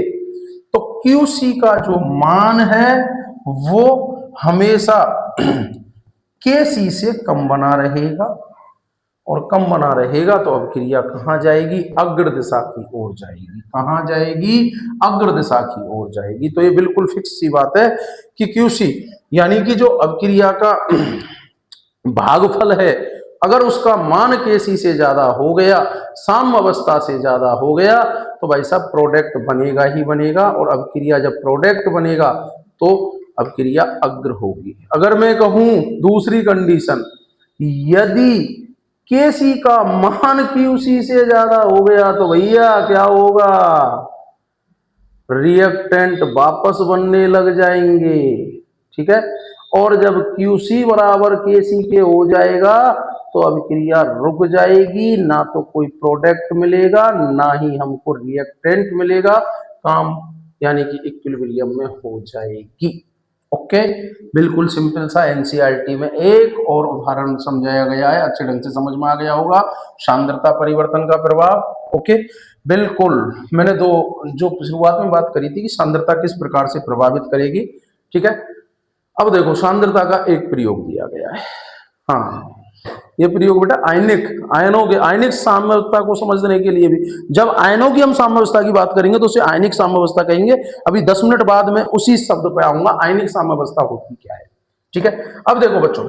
तो QC का जो मान है वो हमेशा KC से कम बना रहेगा, और कम बना रहेगा तो अवक्रिया कहां जाएगी, अग्र दिशा की ओर जाएगी। कहां जाएगी, अग्र दिशा की ओर जाएगी। तो ये बिल्कुल फिक्स सी बात है कि QC यानी कि जो अवक्रिया का भागफल है, अगर उसका मान KC से ज्यादा हो गया, साम्य अवस्था से ज्यादा हो गया, तो भाई साहब प्रोडक्ट बनेगा ही बनेगा। और अवक्रिया जब प्रोडक्ट बनेगा तो अवक्रिया अग्र होगी। अगर मैं कहूं दूसरी कंडीशन, यदि KC का मान QC से ज्यादा हो गया तो भैया क्या होगा, रिएक्टेंट वापस बनने लग जाएंगे। ठीक है, और जब QC बराबर KC के हो जाएगा तो अभिक्रिया रुक जाएगी, ना तो कोई प्रोडक्ट मिलेगा ना ही हमको रिएक्टेंट मिलेगा, काम यानी कि इक्विलिब्रियम में हो जाएगी। ओके, बिल्कुल सिंपल सा NCERT में एक और उदाहरण समझाया गया है, अच्छे ढंग से समझ में आ गया होगा, सांद्रता परिवर्तन का प्रभाव। ओके, बिल्कुल मैंने जो शुरुआत में बात करी थी कि सांद्रता किस प्रकार से प्रभावित करेगी। ठीक है, अब देखो सांद्रता का एक प्रयोग दिया गया है। हाँ, ये प्रयोग बेटा आयनों के आयनिक साम्यावस्था को समझने के लिए भी, जब आयनों की हम साम्यावस्था की बात करेंगे तो उसे आयनिक साम्यावस्था कहेंगे। अभी 10 मिनट बाद में उसी शब्द पे आऊंगा, आयनिक साम्यावस्था होती क्या है। ठीक है, अब देखो बच्चों,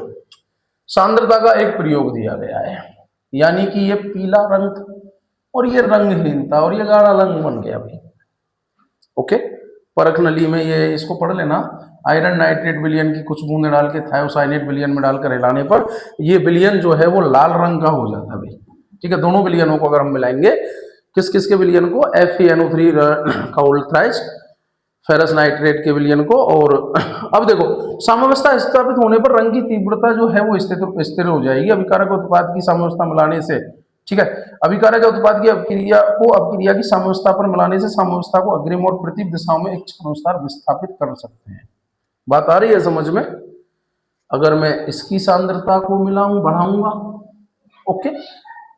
सांद्रता का एक प्रयोग दिया गया है, यानी कि ये पीला रंग था और ये रंगहीन था और ये गाढ़ा रंग बन गया भाई। ओके, परख नली में ये इसको पढ़ लेना, आयरन नाइट्रेट विलयन की कुछ बूंदे डाल के थायोसाइनेट विलयन में डालकर हिलाने पर ये विलयन जो है वो लाल रंग का हो जाता है भाई। ठीक है, दोनों विलयनों को अगर हम मिलाएंगे, किस किस के विलयन को, FeNO3 का उल्ट्राइज, फेरस नाइट्रेट के विलयन को। और अब देखो साम्यावस्था स्थापित होने पर रंग की तीव्रता जो है वो स्थिर हो जाएगी अभिकारक उत्पाद की साम्यावस्था मिलाने से। ठीक है, अभिकारक उत्पाद की अपक्रिया की साम्यावस्था पर मिलाने से साम्यावस्था को अग्रिम और प्रतिप दिशाओं में इच्छानुसार विस्थापित कर सकते हैं। बात आ रही है समझ में? अगर मैं इसकी सांद्रता को मिलाऊं, बढ़ाऊंगा, ओके,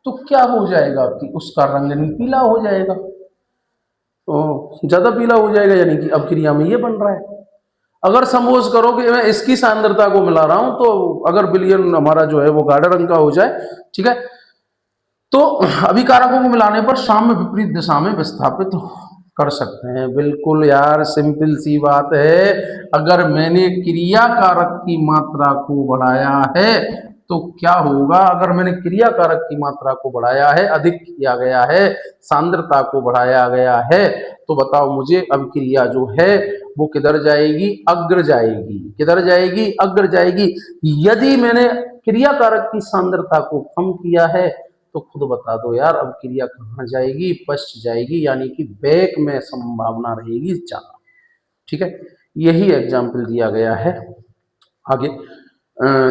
तो क्या हो जाएगा कि उसका रंग पीला हो जाएगा, तो ज्यादा पीला हो जाएगा, यानी कि अपक्रिया में ये बन रहा है। अगर सपोज करो कि मैं इसकी सांद्रता को मिला रहा हूं, तो अगर विलयन हमारा जो है वो गाढ़ा रंग का हो जाए, ठीक है, तो अभिकारकों को मिलाने पर साम्य विपरीत दिशा में विस्थापित कर सकते हैं। बिल्कुल यार, सिंपल सी बात है, अगर मैंने क्रिया कारक की मात्रा को बढ़ाया है तो क्या होगा, अगर मैंने क्रिया कारक की मात्रा को बढ़ाया है, अधिक किया गया है, सांद्रता को बढ़ाया गया है, तो बताओ मुझे अभिक्रिया जो है वो किधर जाएगी, अग्र जाएगी। किधर जाएगी, अग्र जाएगी। यदि मैंने क्रिया कारक की सांद्रता को कम किया है तो खुद बता दो यार, अब क्रिया कहां जाएगी, पश्च जाएगी, यानी कि बैक में संभावना रहेगी ज्यादा। ठीक है, यही एग्जाम्पल दिया गया है। आगे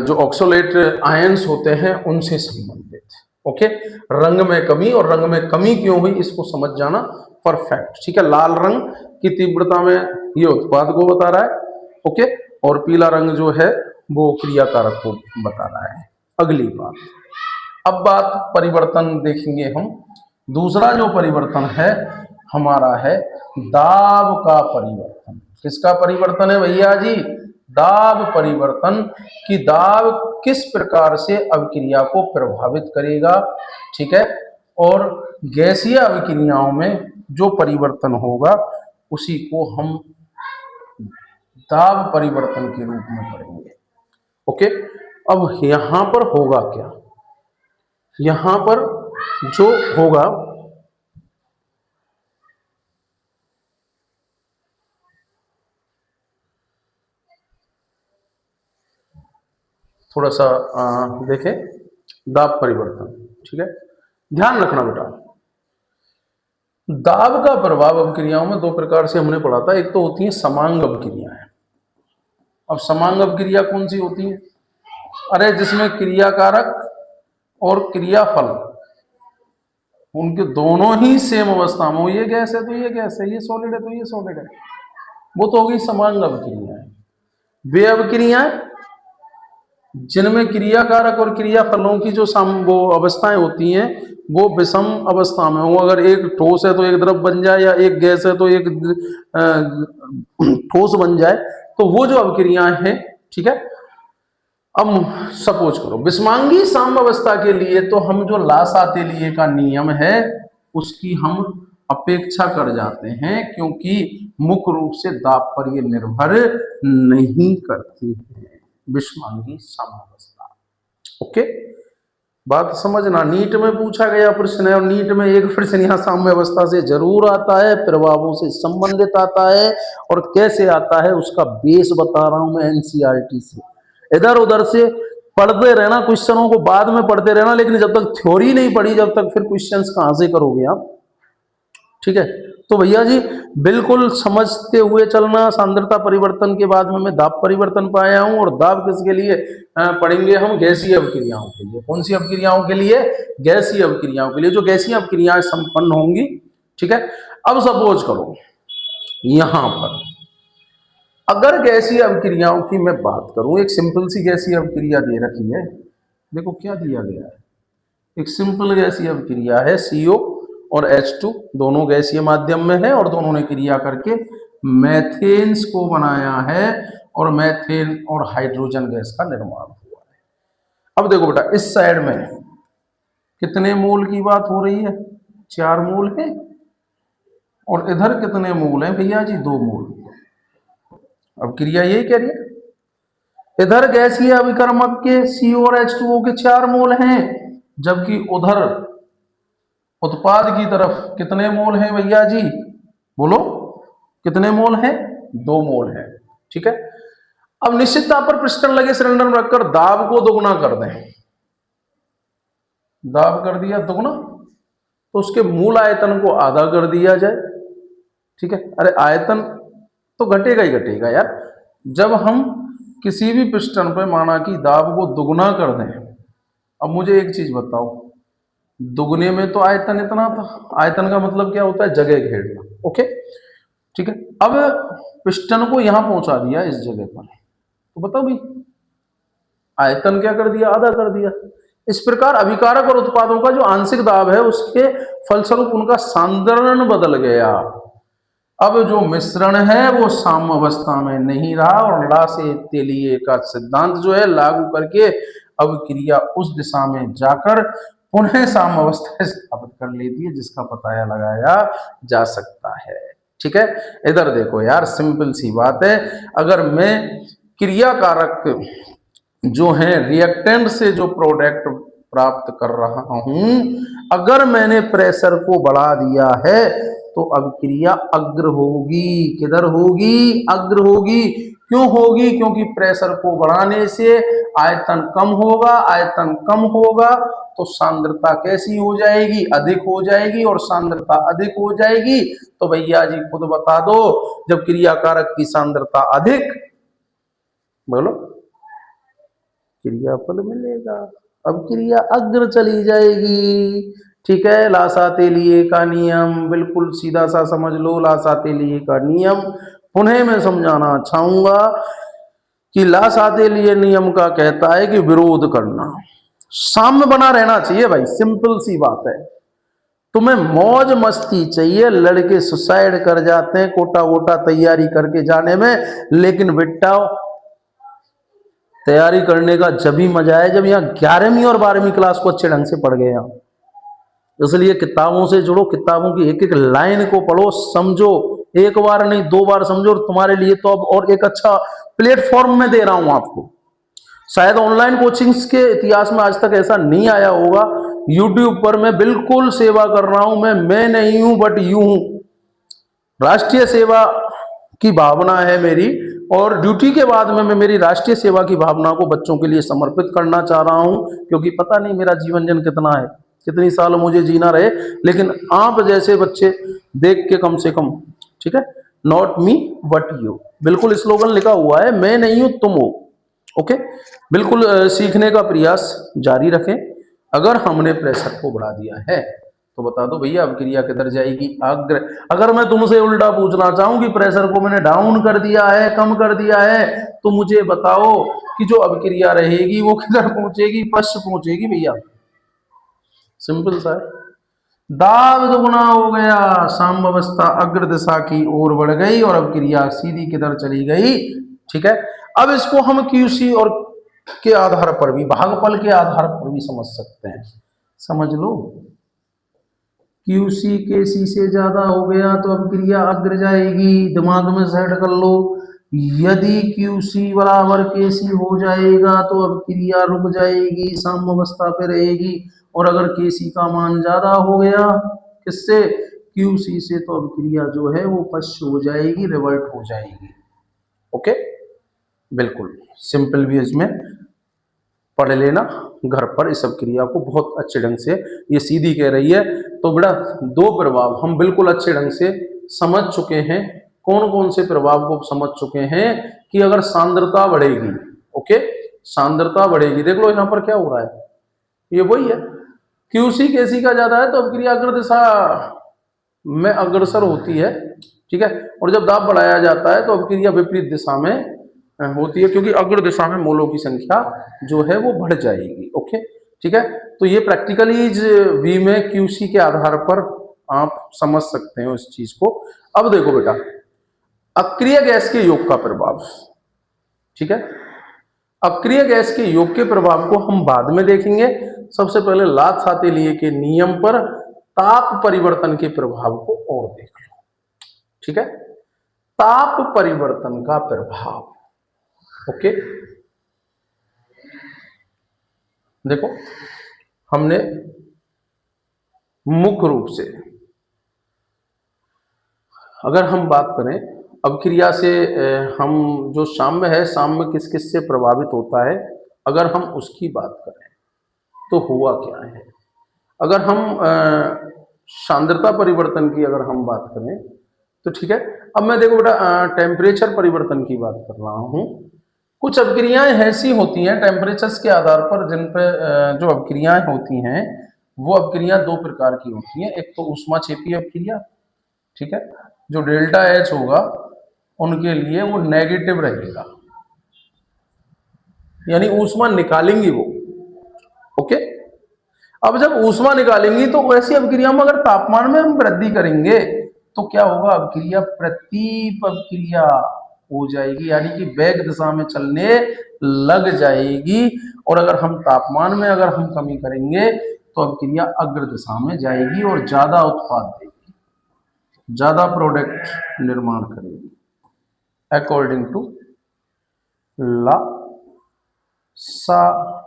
जो ऑक्सोलेट आयंस होते हैं उनसे संबंधित। ओके, रंग में कमी, और रंग में कमी क्यों हुई इसको समझ जाना, परफेक्ट। ठीक है, लाल रंग की तीव्रता में ये उत्पाद को बता रहा है, ओके, और पीला रंग जो है वो क्रिया कारक को बता रहा है। अगली बात, अब बात परिवर्तन देखेंगे हम। दूसरा जो परिवर्तन है हमारा है दाब का परिवर्तन। किसका परिवर्तन है भैया जी, दाब परिवर्तन। कि दाब किस प्रकार से अभिक्रिया को प्रभावित करेगा। ठीक है, और गैसीय अभिक्रियाओं में जो परिवर्तन होगा उसी को हम दाब परिवर्तन के रूप में पढ़ेंगे। ओके, अब यहां पर होगा क्या, यहां पर जो होगा, थोड़ा सा देखें, दाब परिवर्तन। ठीक है, ध्यान रखना बेटा, दाब का प्रभाव अवक्रियाओं में दो प्रकार से हमने पढ़ा था। एक तो होती है समांग अवक्रियाएं। अब समांग अवक्रिया कौन सी होती है? अरे जिसमें क्रियाकारक और क्रियाफल उनके दोनों ही सेम अवस्था में हो, ये गैस है तो ये गैस है, ये सॉलिड है तो ये सॉलिड है, वो तो हो गई समांग अवक्रियाएं। वे अवक्रियाएं जिनमें क्रियाकारक और क्रियाफलों की जो वो अवस्थाएं होती हैं वो विषम अवस्था में हो। अगर एक ठोस है तो एक द्रव बन जाए, या एक गैस है तो एक ठोस बन जाए, तो वो जो अवक्रियाएं हैं, ठीक है। अब सपोज करो विषमांगी साम्यावस्था के लिए तो हम जो लासातेलिये का नियम है उसकी हम अपेक्षा कर जाते हैं, क्योंकि मुख्य रूप से दाब पर ये निर्भर नहीं करती है विषमांगी साम्यावस्था। ओके, बात समझना। नीट में पूछा गया प्रश्न है, और नीट में एक प्रश्न यहाँ साम्यावस्था से जरूर आता है, प्रभावों से संबंधित आता है, और कैसे आता है उसका बेस बता रहा हूं मैं एनसीईआरटी से। इधर उधर से पढ़ते रहना, क्वेश्चनों को बाद में पढ़ते रहना, लेकिन जब तक थ्योरी नहीं पढ़ी जब तक फिर क्वेश्चंस कहां से करोगे आप, ठीक है। तो भैया जी बिल्कुल समझते हुए चलना। सांद्रता परिवर्तन के बाद में मैं दाब परिवर्तन पाया हूं, और दाब किसके लिए पढ़ेंगे हम? गैसीय अवक्रियाओं के लिए। कौन सी अवक्रियाओं के लिए? गैसीय अवक्रियाओं के लिए, जो गैसीय अवक्रियाएं संपन्न होंगी, ठीक है। अब सपोज करो यहां पर अगर गैसीय अवक्रियाओं की मैं बात करूं, एक सिंपल सी गैसीय अवक्रिया दे रखी है, देखो क्या दिया गया है। एक सिंपल गैसीय अवक्रिया है, CO और H2 दोनों गैसीय माध्यम में है, और दोनों ने क्रिया करके मैथेन्स को बनाया है, और मैथेन और हाइड्रोजन गैस का निर्माण हुआ है। अब देखो बेटा इस साइड में कितने मोल की बात हो रही है? 4 मोल है, और इधर कितने मोल है भैया जी? 2 मोल। अब क्रिया यही कह रही है, इधर गैसीय अभिकर्मक के CO और H2O के 4 मोल हैं, जबकि उधर उत्पाद की तरफ कितने मोल हैं भैया जी? बोलो कितने मोल हैं? 2 मोल हैं, ठीक है। अब निश्चितता पर पिस्टन लगे सिलेंडर में रखकर दाब को दोगुना कर दें। दाब कर दिया दोगुना, तो उसके मूल आयतन को आधा कर दिया जाए, ठीक है। अरे आयतन तो घटेगा ही घटेगा यार। जब हम किसी भी पिस्टन पे माना कि दाब को दुगुना कर दें, अब मुझे एक चीज बताओ, दुगने में तो आयतन इतना था, आयतन का मतलब क्या होता है? जगह घेरना, ओके, ठीक है। अब पिस्टन को यहां पहुंचा दिया इस जगह पर, तो बताओ भाई आयतन क्या कर दिया? आधा कर दिया। इस प्रकार अभिकारक और उत्पादों का जो आंशिक दाब है उसके फलस्वरूप उनका सांद्रण बदल गया। अब जो मिश्रण है वो साम्यावस्था में नहीं रहा, और लासातेलिये का सिद्धांत जो है लागू करके अब क्रिया उस दिशा में जाकर पुनः साम्यावस्था स्थापित कर लेती है, जिसका पता लगाया जा सकता है, ठीक है। इधर देखो यार सिंपल सी बात है, अगर मैं क्रियाकारक जो है रिएक्टेंट से जो प्रोडक्ट प्राप्त कर रहा हूं, अगर मैंने प्रेशर को बढ़ा दिया है तो अब क्रिया अग्र होगी। किधर होगी? अग्र होगी। क्यों होगी? क्योंकि प्रेशर को बढ़ाने से आयतन कम होगा, आयतन कम होगा तो सांद्रता कैसी हो जाएगी? अधिक हो जाएगी, और सांद्रता अधिक हो जाएगी तो भैया जी खुद बता दो, जब क्रियाकारक की सांद्रता अधिक, बोलो क्रियाफल मिलेगा। अब क्रिया अग्र चली जाएगी, ठीक है। लासातेलिये का नियम बिल्कुल सीधा सा समझ लो। लासातेलिये का नियम पुनः मैं समझाना चाहूंगा कि लासातेलिये नियम का कहता है कि विरोध करना साम्य बना रहना चाहिए भाई, सिंपल सी बात है। तुम्हें मौज मस्ती चाहिए, लड़के सुसाइड कर जाते हैं कोटा वोटा तैयारी करके जाने में, लेकिन बेटा तैयारी करने का जब ही मजा है जब यहाँ 11वीं और 12वीं क्लास को अच्छे ढंग से पढ़ गए हैं। इसलिए किताबों से जुड़ो, किताबों की एक एक लाइन को पढ़ो, समझो, एक बार नहीं 2 बार समझो। और तुम्हारे लिए तो अब और एक अच्छा प्लेटफॉर्म में दे रहा हूं आपको। शायद ऑनलाइन कोचिंग्स के इतिहास में आज तक ऐसा नहीं आया होगा। यूट्यूब पर मैं बिल्कुल सेवा कर रहा हूं, मैं नहीं हूं बट यू हूं। राष्ट्रीय सेवा की भावना है मेरी, और ड्यूटी के बाद में मैं मेरी राष्ट्रीय सेवा की भावना को बच्चों के लिए समर्पित करना चाह रहा हूं, क्योंकि पता नहीं मेरा जीवन जन कितना है, कितनी साल मुझे जीना रहे, लेकिन आप जैसे बच्चे देख के कम से कम, ठीक है। नॉट मी बट यू, बिल्कुल स्लोगन लिखा हुआ है, मैं नहीं हूं तुम हो। ओके, बिल्कुल सीखने का प्रयास जारी रखें। अगर हमने प्रेशर को बढ़ा दिया है तो बता दो भैया अब क्रिया किधर जाएगी, अग्र। अगर मैं तुमसे उल्टा पूछना चाहूं कि प्रेशर को मैंने डाउन कर दिया है, कम कर दिया है, तो मुझे बताओ कि जो अब क्रिया रहेगी वो किधर पहुंचेगी, पश्च पहुंचेगी भैया। सिंपल सा है। दाब दुगुना हो गया, साम्यावस्था अग्र दिशा की ओर बढ़ गई और अब क्रिया सीधी किधर चली गई, ठीक है। अब इसको हम क्यूसी और के आधार पर भी, भागफल के आधार पर भी समझ सकते हैं। समझ लो, क्यूसी के सी से ज्यादा हो गया तो अब क्रिया अग्र जाएगी, दिमाग में सेट कर लो। यदि क्यूसी बराबर के सी हो जाएगा तो अब क्रिया रुक जाएगी, साम्यावस्था पे रहेगी। और अगर के सी का मान ज्यादा हो गया किससे, क्यूसी से, तो अब क्रिया जो है वो पश्च हो जाएगी, रिवर्ट हो जाएगी। ओके, बिल्कुल सिंपल भी इसमें पढ़ लेना घर पर इस सब क्रिया को बहुत अच्छे ढंग से। ये सीधी कह रही है तो बेटा दो प्रभाव हम बिल्कुल अच्छे ढंग से समझ चुके हैं। कौन कौन से प्रभाव को समझ चुके हैं कि अगर सांद्रता बढ़ेगी, ओके, सांद्रता बढ़ेगी, देख लो यहां पर क्या हो रहा है, ये वही है, क्यूसी केसी का ज्यादा है तो क्रिया अग्र दिशा में अग्रसर होती है, ठीक है। और जब दाब बढ़ाया जाता है तो अब क्रिया विपरीत दिशा में होती है, क्योंकि अग्र दिशा में मोलों की संख्या जो है वो बढ़ जाएगी। ओके, ठीक है। तो ये प्रैक्टिकली वी में क्यूसी के आधार पर आप समझ सकते हैं उस चीज को। अब देखो बेटा, अक्रिय गैस के योग का प्रभाव, ठीक है। अक्रिय गैस के योग के प्रभाव को हम बाद में देखेंगे। सबसे पहले लात-सातेलिए के नियम पर ताप परिवर्तन के प्रभाव को और देख लो, ठीक है। ताप परिवर्तन का प्रभाव, ओके, देखो हमने मुख्य रूप से अगर हम बात करें अवक्रिया से, हम जो साम्य है, साम्य किस किस से प्रभावित होता है, अगर हम उसकी बात करें तो हुआ क्या है। अगर हम सांद्रता परिवर्तन की अगर हम बात करें तो ठीक है। अब मैं देखो बेटा टेम्परेचर परिवर्तन की बात कर रहा हूं। कुछ अवक्रियाएं ऐसी होती हैं टेम्परेचर्स के आधार पर जिन पे जो अवक्रियाएं होती हैं वो अवक्रियां दो प्रकार की होती हैं। एक तो ऊष्माक्षेपी अवक्रिया, ठीक है, जो डेल्टा एच होगा उनके लिए वो नेगेटिव रहेगा, यानी ऊष्मा निकालेंगी वो। ओके, अब जब ऊष्मा निकालेंगी तो वैसी अवक्रिया में अगर तापमान में हम वृद्धि करेंगे तो क्या होगा, अवक्रिया प्रतीप अवक्रिया हो जाएगी, यानी कि वेग दिशा में चलने लग जाएगी। और अगर हम तापमान में अगर हम कमी करेंगे तो अवक्रिया अग्र दिशा में जाएगी और ज्यादा उत्पाद देगी, ज्यादा प्रोडक्ट निर्माण करेगी, अकॉर्डिंग टू ला सातेलिए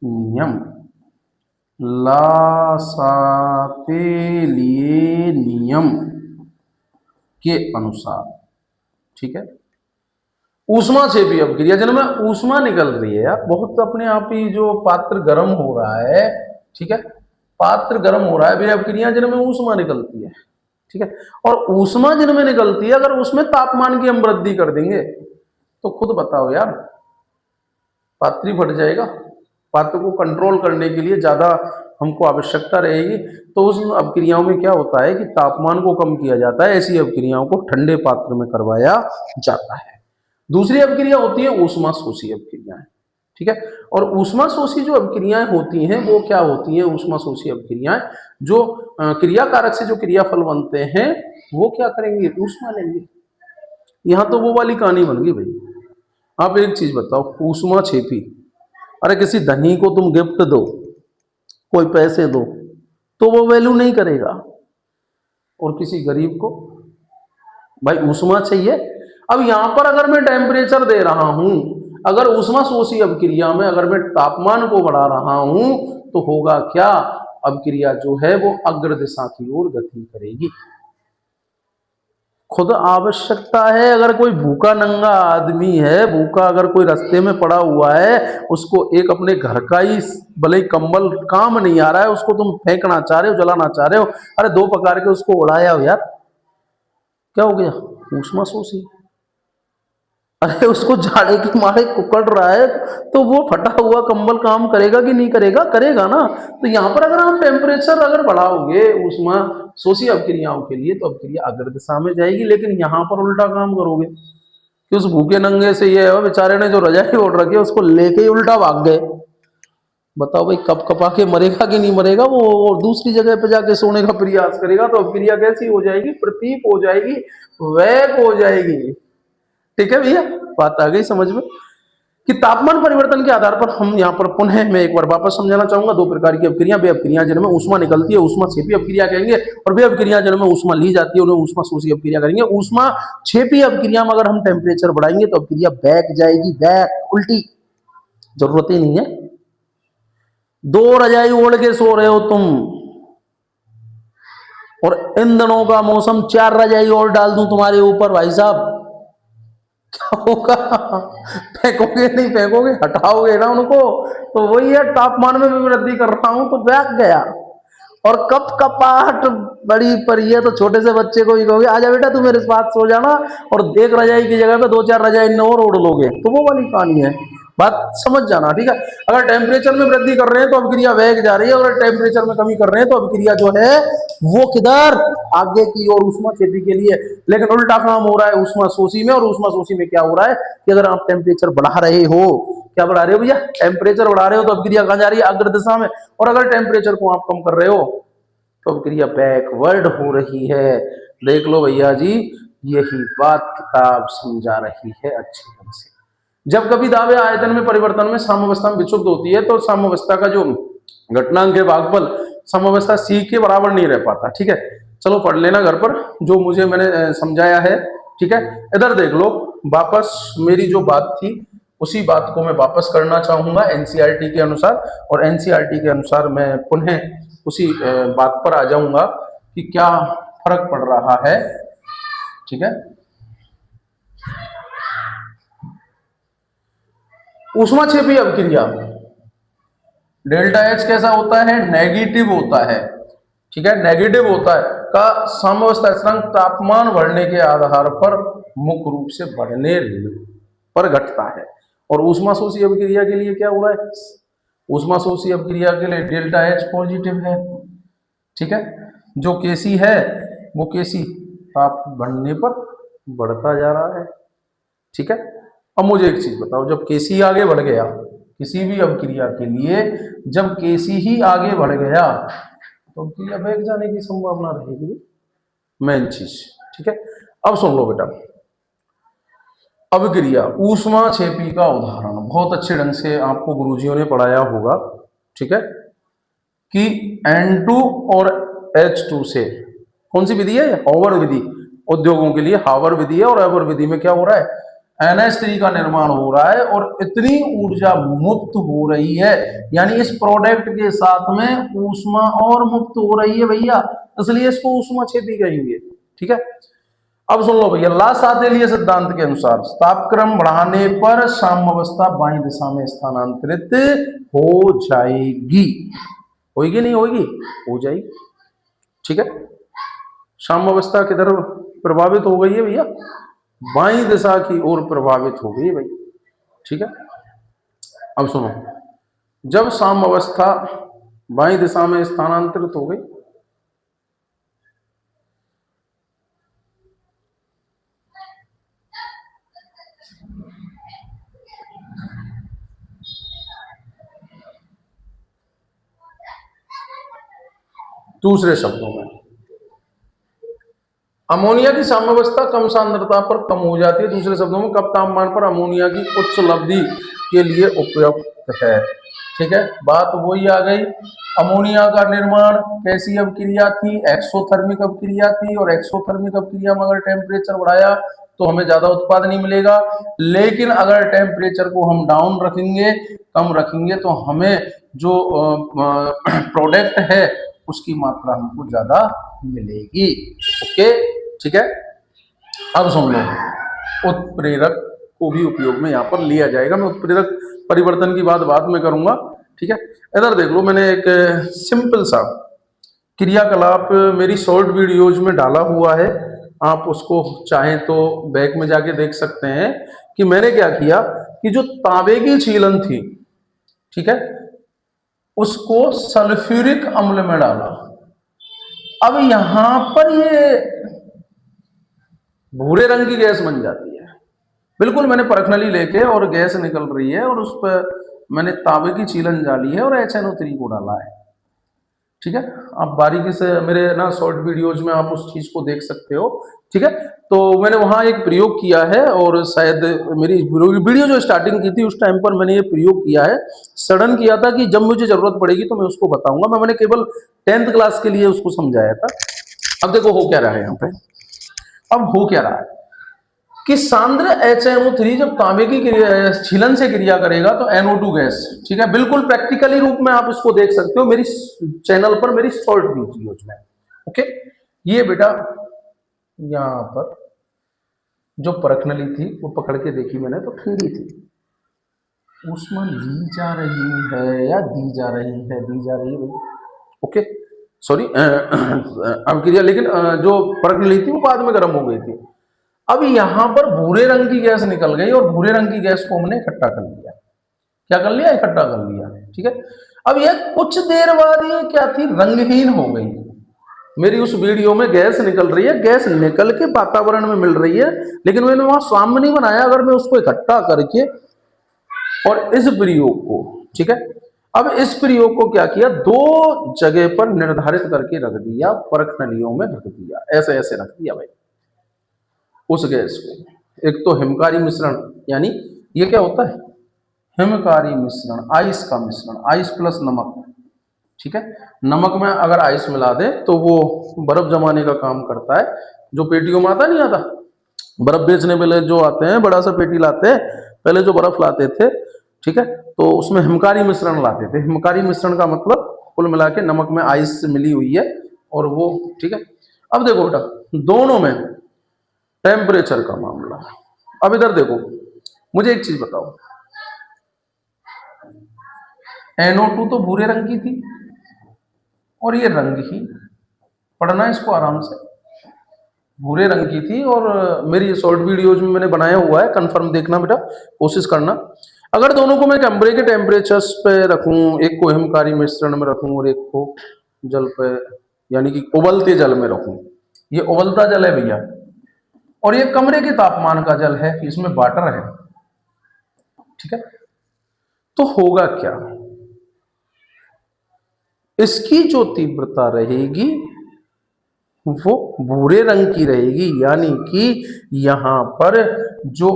नियम, लासातेलिए नियम के अनुसार, ठीक है। ऊष्मा से भी अवक्रिया जिनमें ऊष्मा निकल रही है यार, बहुत अपने आप ही जो पात्र गर्म हो रहा है, ठीक है, पात्र गर्म हो रहा है, वे अवक्रिया जिनमें ऊष्मा निकलती है, ठीक है। और ऊष्मा जिनमें निकलती है अगर उसमें तापमान की हम वृद्धि कर देंगे तो खुद बताओ यार, पात्र ही फट जाएगा। पात्र को कंट्रोल करने के लिए ज्यादा हमको आवश्यकता रहेगी, तो उस अवक्रियाओं में क्या होता है कि तापमान को कम किया जाता है, ऐसी अवक्रियाओं को ठंडे पात्र में करवाया जाता है। दूसरी अवक्रिया होती है ऊष्मा शोषी अवक्रियाएं, ठीक है। और ऊष्मा शोषी जो अवक्रियाएं होती हैं वो क्या होती हैं, ऊष्मा शोषी अवक्रियाएं जो क्रिया कारक से जो क्रियाफल बनते हैं वो क्या करेंगे, ऊष्मा लेंगे। यहां तो वो वाली कहानी बन गई भाई। आप एक चीज बताओ, ऊष्मा छेपी, अरे किसी धनी को तुम गिफ्ट दो, कोई पैसे दो तो वो वैल्यू नहीं करेगा, और किसी गरीब को भाई ऊष्मा चाहिए। अब यहां पर अगर मैं टेम्परेचर दे रहा हूं, अगर ऊष्मा शोषी अवक्रिया में अगर मैं तापमान को बढ़ा रहा हूं तो होगा क्या, अवक्रिया जो है वो अग्र दिशा की ओर गति करेगी। खुद आवश्यकता है। अगर कोई भूखा नंगा आदमी है, भूखा अगर कोई रास्ते में पड़ा हुआ है, उसको एक अपने घर का ही भले ही कंबल काम नहीं आ रहा है, उसको तुम फेंकना चाह रहे हो, जलाना चाह रहे हो, अरे दो पकार के उसको उड़ाया हो यार, क्या हो गया? ऊष्मा शोषी। अरे उसको जाड़े के मारे कुकड़ रहा है, तो वो फटा हुआ कंबल काम करेगा कि नहीं करेगा? करेगा ना। तो यहाँ पर अगर हम टेम्परेचर अगर बढ़ाओगे ऊष्मा शोषी अवक्रियाओं के लिए, तो अवक्रिया अग्र दिशा में जाएगी, लेकिन यहाँ पर उल्टा काम करोगे कि उस भूखे नंगे से ये है बेचारे ने जो रजाई ओढ़ रखी है उसको लेके ही उल्टा भाग गए। बताओ भाई, कप कपा के मरेगा कि नहीं मरेगा वो, और दूसरी जगह पे जाके सोने का प्रयास करेगा, तो अवक्रिया कैसी हो जाएगी? प्रतीप हो जाएगी, वैक हो जाएगी। ठीक है भैया, बात आ गई समझ में कि तापमान परिवर्तन के आधार पर हम यहाँ पर पुनः मैं एक बार वापस समझाना चाहूंगा, दो प्रकार की अपक्रियां, वे अपक्रियां जिनमें ऊष्मा निकलती है ऊष्मा क्षेपी अपक्रिया कहेंगे, और वे अपक्रियां जिनमें ऊष्मा ली जाती है उन्हें ऊष्मा शोषी अपक्रिया करेंगे। ऊष्मा क्षेपी अपक्रिया में अगर हम टेम्परेचर बढ़ाएंगे तो अपक्रिया बैक जाएगी, बैक, उल्टी, जरूरत ही नहीं है। दो रजाई ओढ़ के सो रहे हो तुम, और इन दिनों का मौसम, चार रजाई और डाल दूं तुम्हारे ऊपर भाई साहब, क्या होगा? फेंकोगे नहीं फेंकोगे, हटाओगे ना उनको। तो वही है, तापमान में भी वृद्धि कर रहा हूं तो बैठ गया। और कप कपाहट बड़ी पड़ी है, तो छोटे से बच्चे को भी कहोगे आजा बेटा तू मेरे साथ सो जाना, और एक रजाई की जगह पे दो चार रजाई और ओढ़ लोगे, तो वो वाली कहानी है। बात समझ जाना, ठीक है। अगर टेम्परेचर में वृद्धि कर रहे हैं तो अभिक्रिया वेग जा रही है, अगर टेम्परेचर में कमी कर रहे हैं तो अभिक्रिया जो है वो किधर? आगे की ओर, ऊष्मा क्षेपी के लिए। लेकिन उल्टा काम हो रहा है ऊष्मा शोषी में, और ऊष्मा शोषी में क्या हो रहा है कि अगर आप टेम्परेचर बढ़ा रहे हो, क्या बढ़ा रहे हो भैया? टेम्परेचर बढ़ा रहे हो तो अभिक्रिया कहां जा रही है? अग्र दिशा में। और अगर टेम्परेचर को आप कम कर रहे हो तो अभिक्रिया बैकवर्ड हो रही है। देख लो भैया जी, यही बात किताब समझा रही है अच्छे ढंग से। जब कभी दावे आयतन में परिवर्तन में साम्यावस्था में विक्षुब्ध होती है, तो साम्यावस्था का जो घटनांक है भागफल, साम्यावस्था सी के बराबर नहीं रह पाता। ठीक है, चलो पढ़ लेना घर पर जो मुझे मैंने समझाया है। ठीक है, इधर देख लो, वापस मेरी जो बात थी उसी बात को मैं वापस करना चाहूंगा एनसीईआरटी के अनुसार, और एनसीईआरटी के अनुसार मैं पुनः उसी बात पर आ जाऊंगा कि क्या फर्क पड़ रहा है। ठीक है, ऊष्माक्षेपी अभिक्रिया डेल्टा एच कैसा होता है? नेगेटिव होता है। ठीक है, नेगेटिव होता है का साम्यावस्था स्थिरांक तापमान बढ़ने के आधार पर मुख्य रूप से बढ़ने पर घटता है। और ऊष्मा शोषी अभिक्रिया के लिए क्या हो रहा है? ऊष्मा शोषी अभिक्रिया के लिए डेल्टा एच पॉजिटिव है। ठीक है, जो केसी है वो केसी ताप बढ़ने पर बढ़ता जा रहा है। ठीक है, अब मुझे एक चीज बताओ, जब केसी आगे बढ़ गया किसी भी अभिक्रिया के लिए, जब केसी ही आगे बढ़ गया तो अभिक्रिया बैक जाने की संभावना रहेगी, मेन चीज। ठीक है, अब सुन लो बेटा, अभिक्रिया ऊष्मा क्षेपी का उदाहरण बहुत अच्छे ढंग से आपको गुरुजियों ने पढ़ाया होगा। ठीक है, कि N2 और H2 से कौन सी विधि है? हावर विधि। उद्योगों के लिए हावर विधि है, और हावर विधि में क्या हो रहा है? NH3 का निर्माण हो रहा है, और इतनी ऊर्जा मुक्त हो रही है, यानी इस प्रोडक्ट के साथ में ऊष्मा और मुक्त हो रही है भैया, इसलिए इसको ऊष्मा क्षेपी कहेंगे। ठीक है, अब सुन लो भैया, लासातेलिय सिद्धांत के अनुसार तापक्रम बढ़ाने पर साम्यावस्था बाईं दिशा में स्थानांतरित हो जाएगी। होगी नहीं होगी? हो जाएगी। ठीक है, साम्यावस्था किधर प्रभावित हो गई है भैया? बाईं दिशा की ओर प्रभावित हो गई है भाई। ठीक है, अब सुनो, जब साम्यावस्था बाईं दिशा में स्थानांतरित हो गई, दूसरे शब्दों में अमोनिया की साम्यावस्था कम सांद्रता पर कम हो जाती है। दूसरे शब्दों में कम तापमान पर अमोनिया की उच्च लब्धि के लिए उपयुक्त है। ठीक है, बात वही आ गई, अमोनिया का निर्माण कैसी अभिक्रिया थी? एक्सोथर्मिक अभिक्रिया थी, और एक्सोथर्मिक अभिक्रिया में अगर टेम्परेचर बढ़ाया तो हमें ज्यादा उत्पादन नहीं मिलेगा, लेकिन अगर टेम्परेचर को हम डाउन रखेंगे, कम रखेंगे, तो हमें जो प्रोडक्ट है उसकी मात्रा हमको ज्यादा मिलेगी। ओके, ठीक है, अब सुन लो, उत्प्रेरक को भी उपयोग में यहाँ पर लिया जाएगा। मैं उत्प्रेरक परिवर्तन की बात बाद में करूंगा, ठीक है। इधर देख लो, मैंने एक सिंपल सा क्रियाकलाप मेरी शॉर्ट वीडियोज में डाला हुआ है, आप उसको चाहें तो बैक में जाके देख सकते हैं कि मैंने क्या किया कि जो तांबे की छीलन थी, ठीक है, उसको सल्फ्यूरिक अम्ल में डाला। अब यहां पर ये भूरे रंग की गैस बन जाती है। बिल्कुल मैंने परखनली लेके और गैस निकल रही है और उस पर मैंने तांबे की छीलन डाली है और HNO3 को डाला है, ठीक है। आप बारीकी से मेरे ना शॉर्ट वीडियोज में आप उस चीज को देख सकते हो, ठीक है। तो मैंने वहां एक प्रयोग किया है और शायद मेरी वीडियो जो स्टार्टिंग की थी उस टाइम पर मैंने ये प्रयोग किया है, सडन किया था कि जब मुझे जरूरत पड़ेगी तो मैं उसको बताऊंगा। मैंने केवल 10th क्लास के लिए उसको समझाया था। अब देखो हो क्या रहा है यहाँ पे, अब हो क्या रहा है कि सांद्र HNO3 जब तांबे की छीलन से क्रिया करेगा तो NO2 गैस, ठीक है, बिल्कुल प्रैक्टिकली रूप में आप इसको देख सकते हो मेरी चैनल पर, मेरी शॉर्ट वीडियोज में, ओके। ये बेटा यहां पर जो परखनली थी वो पकड़ के देखी मैंने तो ठंडी थी, ऊष्मा ली जा रही है या दी जा रही है, दी जा रही है भाई, ओके, सॉरी अब क्रिया, लेकिन जो परखनली थी वो बाद में गर्म हो गई थी। अब यहां पर भूरे रंग की गैस निकल गई और भूरे रंग की गैस को हमने इकट्ठा कर लिया। क्या कर लिया? इकट्ठा कर लिया, ठीक है। अब यह कुछ देर बाद ये क्या थी, रंगहीन हो गई। मेरी उस वीडियो में गैस निकल रही है, गैस निकल के वातावरण में मिल रही है, लेकिन मैंने वहां सामने नहीं बनाया। अगर मैं उसको इकट्ठा करके और इस प्रयोग को, ठीक है, अब इस प्रयोग को क्या किया, दो जगह पर निर्धारित करके रख दिया, परख नलियों में रख दिया, ऐसे ऐसे रख दिया भाई उस गैस को। एक तो हिमकारी मिश्रण, यानी ये क्या होता है, हिमकारी मिश्रण, आइस का मिश्रण, आइस प्लस नमक, ठीक है। नमक में अगर आइस मिला दे तो वो बर्फ जमाने का काम करता है। जो पेटियों में आता नहीं आता, बर्फ बेचने वाले जो आते हैं, बड़ा सा पेटी लाते हैं, पहले जो बर्फ लाते थे, ठीक है, तो उसमें हिमकारी मिश्रण लाते थे। हिमकारी मिश्रण का मतलब कुल मिला के नमक में आइस मिली हुई है और वो, ठीक है। अब देखो बेटा, दोनों में टेम्परेचर का मामला। अब इधर देखो, मुझे एक चीज बताओ, NO2 तो भूरे रंग की थी और ये रंग ही, पढ़ना इसको आराम से, भूरे रंग की थी। और मेरी शॉर्ट वीडियोज में मैंने बनाया हुआ है, कंफर्म देखना बेटा, कोशिश करना। अगर दोनों को मैं कमरे के टेम्परेचर्स पे रखूं, एक को हिमकारी मिश्रण में रखूं और एक को जल पे, यानी कि उबलते जल में रखूं, ये उबलता जल है भैया और ये कमरे के तापमान का जल है, इसमें वाटर है, ठीक है। तो होगा क्या, इसकी जो तीव्रता रहेगी वो भूरे रंग की रहेगी, यानी कि यहां पर जो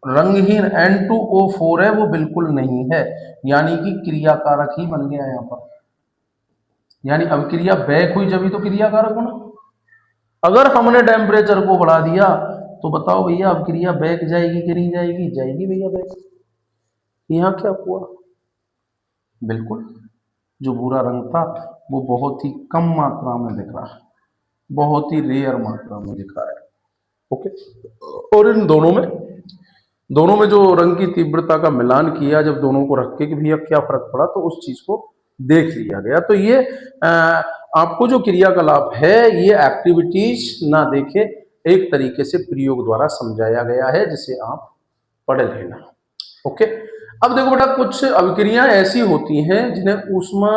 रंगहीन N2O4 है वो बिल्कुल नहीं है, यानी कि क्रियाकारक ही बन गया यहां पर। यानी अब क्रिया बैक हुई जब ही तो क्रियाकारक होना। अगर हमने टेम्परेचर को बढ़ा दिया तो बताओ भैया अब क्रिया बैक जाएगी कि नहीं जाएगी? जाएगी भैया बैक। यहां क्या हुआ, बिल्कुल जो भूरा रंग था वो बहुत ही कम मात्रा में दिख रहा है, बहुत ही रेयर मात्रा में दिख रहा है, ओके। और इन दोनों में जो रंग की तीव्रता का मिलान किया, जब दोनों को रख के कि भैया क्या फर्क पड़ा, तो उस चीज को देख लिया गया। तो ये आपको जो क्रियाकलाप है, ये एक्टिविटीज ना देखे, एक तरीके से प्रयोग द्वारा समझाया गया है, जिसे आप पढ़ लेना, ओके। अब देखो बेटा, कुछ अभिक्रियाएं ऐसी होती हैं जिन्हें ऊष्मा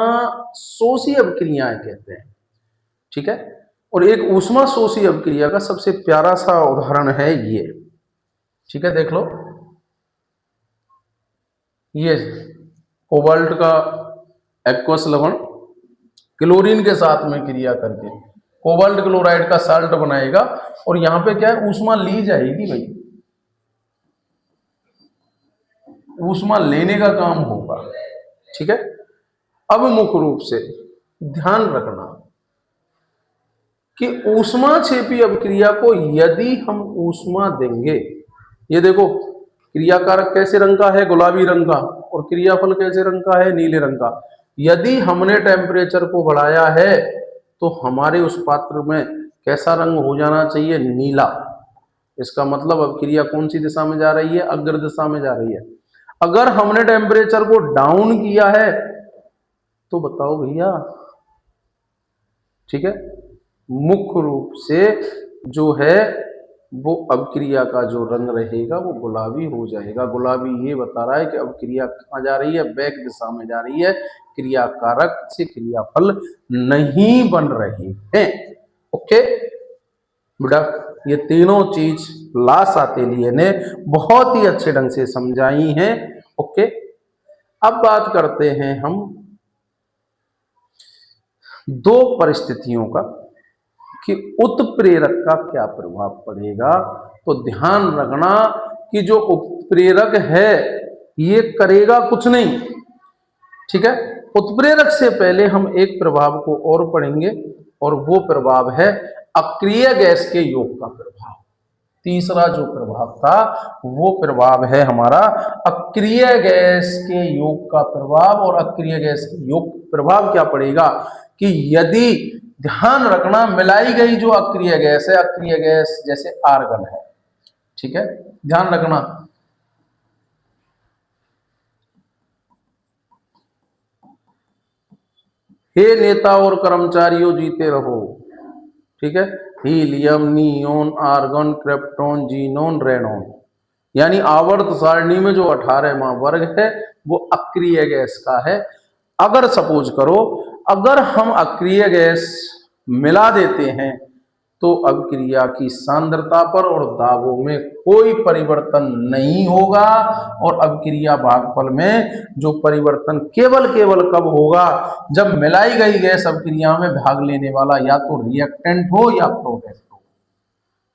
शोषी अभिक्रियाएं कहते हैं, ठीक है। और एक ऊष्मा शोषी अभिक्रिया का सबसे प्यारा सा उदाहरण है ये, ठीक है, देख लो, ये कोबाल्ट का एक्वस लवण क्लोरीन के साथ में क्रिया करके कोबाल्ट क्लोराइड का साल्ट बनाएगा और यहां पे क्या है, ऊष्मा ली जाएगी भाई, ऊष्मा लेने का काम होगा, ठीक है। अब मुख्य रूप से ध्यान रखना कि ऊष्मा क्षेपी अभिक्रिया को यदि हम ऊष्मा देंगे, ये देखो क्रियाकारक कैसे रंग का है, गुलाबी रंग का, और क्रियाफल कैसे रंग का है, नीले रंग का। यदि हमने टेम्परेचर को बढ़ाया है तो हमारे उस पात्र में कैसा रंग हो जाना चाहिए, नीला। इसका मतलब अब क्रिया कौन सी दिशा में जा रही है? अग्र दिशा में जा रही है। अगर हमने टेम्परेचर को डाउन किया है तो बताओ भैया, ठीक है, मुख्य रूप से जो है वो अभिक्रिया का जो रंग रहेगा वो गुलाबी हो जाएगा। गुलाबी ये बता रहा है कि अभिक्रिया कहाँ जा रही है? बैक दिशा में जा रही है। क्रिया कारक से क्रियाफल नहीं बन रहे हैं। ओके बेटा, ये तीनों चीज लास्ट अटेलिये ने बहुत ही अच्छे ढंग से समझाई हैं। ओके, अब बात करते हैं हम दो परिस्थितियों का कि उत्प्रेरक का क्या प्रभाव पड़ेगा। तो ध्यान रखना कि जो उत्प्रेरक है ये करेगा कुछ नहीं, ठीक है। उत्प्रेरक से पहले हम एक प्रभाव को और पढ़ेंगे और वो प्रभाव है अक्रिय गैस के योग का प्रभाव। तीसरा जो प्रभाव था वो प्रभाव है हमारा अक्रिय गैस के योग का प्रभाव। और अक्रिय गैस के योग प्रभाव क्या पड़ेगा कि यदि, ध्यान रखना, मिलाई गई जो अक्रिय गैस है, अक्रिय गैस जैसे आर्गन है, ठीक है, ध्यान रखना, हे नेता और कर्मचारियों जीते रहो, ठीक है, helium, neon, argon, krypton, xenon, radon, यानी आवर्त सारणी में जो 18वां वर्ग है वो अक्रिय गैस का है। अगर सपोज करो, अगर हम अक्रिय गैस मिला देते हैं तो अभिक्रिया की सांद्रता पर और दाबों में कोई परिवर्तन नहीं होगा। और अभिक्रिया भागफल में जो परिवर्तन केवल कब होगा? जब मिलाई गई गैस अभिक्रिया में भाग लेने वाला या तो रिएक्टेंट हो या प्रोडक्ट हो।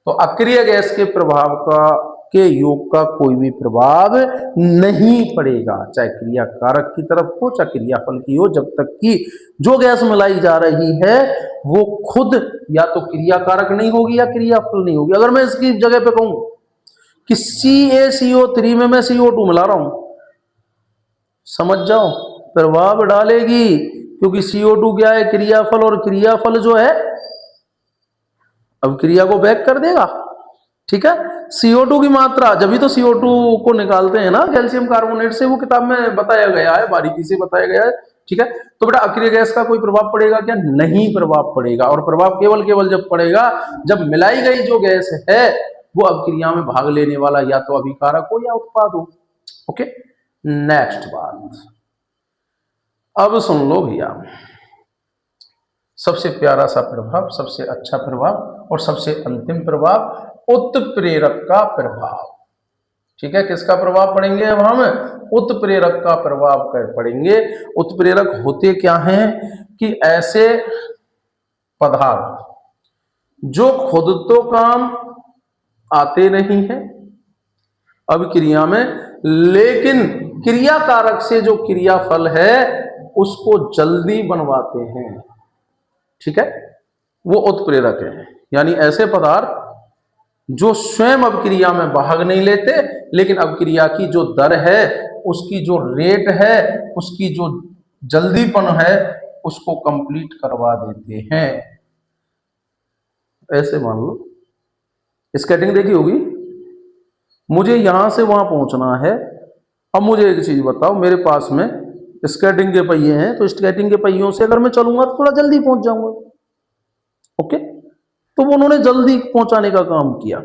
तो अक्रिय गैस के प्रभाव के योग का कोई भी प्रभाव नहीं पड़ेगा, चाहे क्रिया कारक की तरफ हो चाहे क्रियाफल की हो, जब तक कि जो गैस मिलाई जा रही है वो खुद या तो क्रिया कारक नहीं होगी या क्रियाफल नहीं होगी। अगर मैं इसकी जगह पे कहूं कि CaCO3 में मैं CO2 मिला रहा हूं, समझ जाओ, प्रभाव डालेगी, क्योंकि CO2 क्या है? क्रियाफल, और क्रियाफल जो है अब क्रिया को बैक कर देगा, ठीक है। CO2 की मात्रा, जब भी तो CO2 को निकालते हैं ना कैल्शियम कार्बोनेट से, वो किताब में बताया गया है, बारीकी से बताया गया है, ठीक है। तो बेटा अक्रिय गैस का कोई प्रभाव पड़ेगा क्या? नहीं प्रभाव पड़ेगा। और प्रभाव केवल जब पड़ेगा जब मिलाई गई जो गैस है वो अभिक्रिया में भाग लेने वाला या तो अभिकारक हो या उत्पाद हो। ओके, नेक्स्ट बात, अब सुन लो भैया, सबसे प्यारा सा प्रभाव, सबसे अच्छा प्रभाव और सबसे अंतिम प्रभाव, उत्प्रेरक का प्रभाव, ठीक है। किसका प्रभाव पढ़ेंगे अब हम? उत्प्रेरक का प्रभाव पढ़ेंगे। उत्प्रेरक होते क्या हैं कि ऐसे पदार्थ जो खुद तो काम आते नहीं है अभिक्रिया में, लेकिन क्रिया कारक से जो क्रियाफल है उसको जल्दी बनवाते हैं, ठीक है, वो उत्प्रेरक है। यानी ऐसे पदार्थ जो स्वयं अभिक्रिया में भाग नहीं लेते, लेकिन अभिक्रिया की जो दर है, उसकी जो रेट है, उसकी जो जल्दीपन है, उसको कंप्लीट करवा देते हैं। ऐसे मान लो स्केटिंग देखी होगी, मुझे यहां से वहां पहुंचना है। अब मुझे एक चीज बताओ, मेरे पास में स्केटिंग के पहिए हैं, तो स्केटिंग के पहियों से अगर मैं चलूंगा तो थोड़ा जल्दी पहुंच जाऊंगा। ओके, तो वो उन्होंने जल्दी पहुंचाने का काम किया,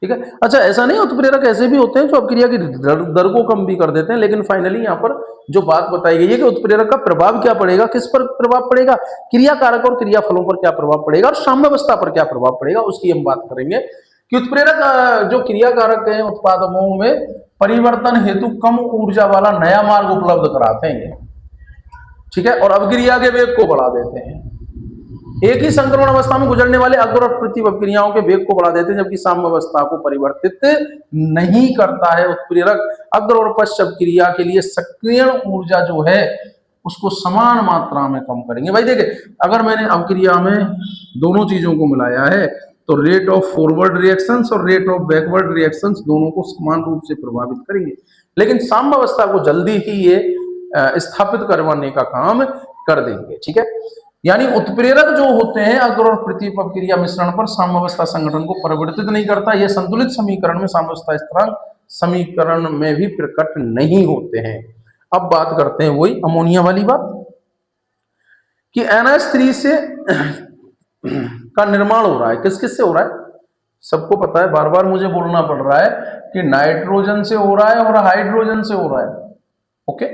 ठीक है। अच्छा, ऐसा नहीं, उत्प्रेरक ऐसे भी होते हैं जो अभिक्रिया की दर को कम भी कर देते हैं, लेकिन फाइनली यहाँ पर जो बात बताई गई है कि उत्प्रेरक का प्रभाव क्या पड़ेगा, किस पर प्रभाव पड़ेगा, क्रिया कारक और क्रियाफलों पर क्या प्रभाव पड़ेगा और साम्यावस्था पर क्या प्रभाव पड़ेगा, उसकी हम बात करेंगे। कि उत्प्रेरक जो क्रिया कारक है उत्पादों में परिवर्तन हेतु कम ऊर्जा वाला नया मार्ग उपलब्ध कराते हैं, ठीक है, और अभिक्रिया के वेग को बढ़ा देते हैं। एक ही संक्रमण अवस्था में गुजरने वाले अग्र और प्रतिवर्ती अभिक्रियाओं के वेग को बढ़ा देते हैं, जबकि साम्यावस्था को परिवर्तित नहीं करता है। उत्प्रेरक अग्र और पश्च अभिक्रिया के लिए सक्रियण ऊर्जा जो है उसको समान मात्रा में कम करेंगे। भाई देखिए, अगर मैंने अभिक्रिया में दोनों चीजों को मिलाया है तो रेट ऑफ फॉरवर्ड रिएक्शंस और रेट ऑफ बैकवर्ड रिएक्शंस दोनों को समान रूप से प्रभावित करेंगे, लेकिन साम्यावस्था को जल्दी ही ये स्थापित करवाने का काम कर देंगे, ठीक है। यानी उत्प्रेरक जो होते हैं अग्र और प्रतीप अपक्रिया मिश्रण पर साम्यावस्था संगठन को परिवर्तित नहीं करता। यह संतुलित समीकरण में साम्यावस्था स्थिरांक समीकरण में भी प्रकट नहीं होते हैं। अब बात करते हैं वही अमोनिया वाली बात कि NH3 से का निर्माण हो रहा है। किस किस से हो रहा है? सबको पता है, बार बार मुझे बोलना पड़ रहा है कि नाइट्रोजन से हो रहा है और हाइड्रोजन से हो रहा है। ओके,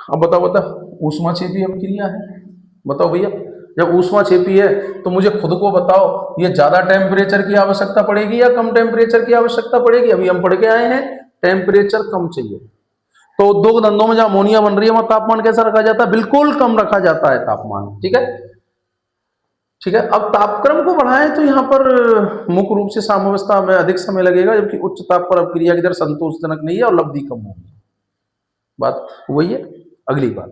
अब बताओ ऊष्माक्षेपी अपक्रिया है। बताओ भैया, जब ऊष्माक्षेपी है तो मुझे खुद को बताओ, ये ज्यादा टेम्परेचर की आवश्यकता पड़ेगी या कम टेम्परेचर की आवश्यकता पड़ेगी? अभी हम पढ़ के आए हैं टेम्परेचर कम चाहिए। तो उद्योग धंधों में जहां अमोनिया बन रही है वहां तापमान कैसा रखा जाता है? बिल्कुल कम रखा जाता है तापमान। ठीक है, ठीक है। अब तापक्रम को बढ़ाएं तो यहाँ पर मुख्य रूप से साम्यावस्था में अधिक समय लगेगा, जबकि उच्च ताप पर अपक्रिया की दर संतोषजनक नहीं है और लब्धि कम होगी। बात वही है। अगली बात,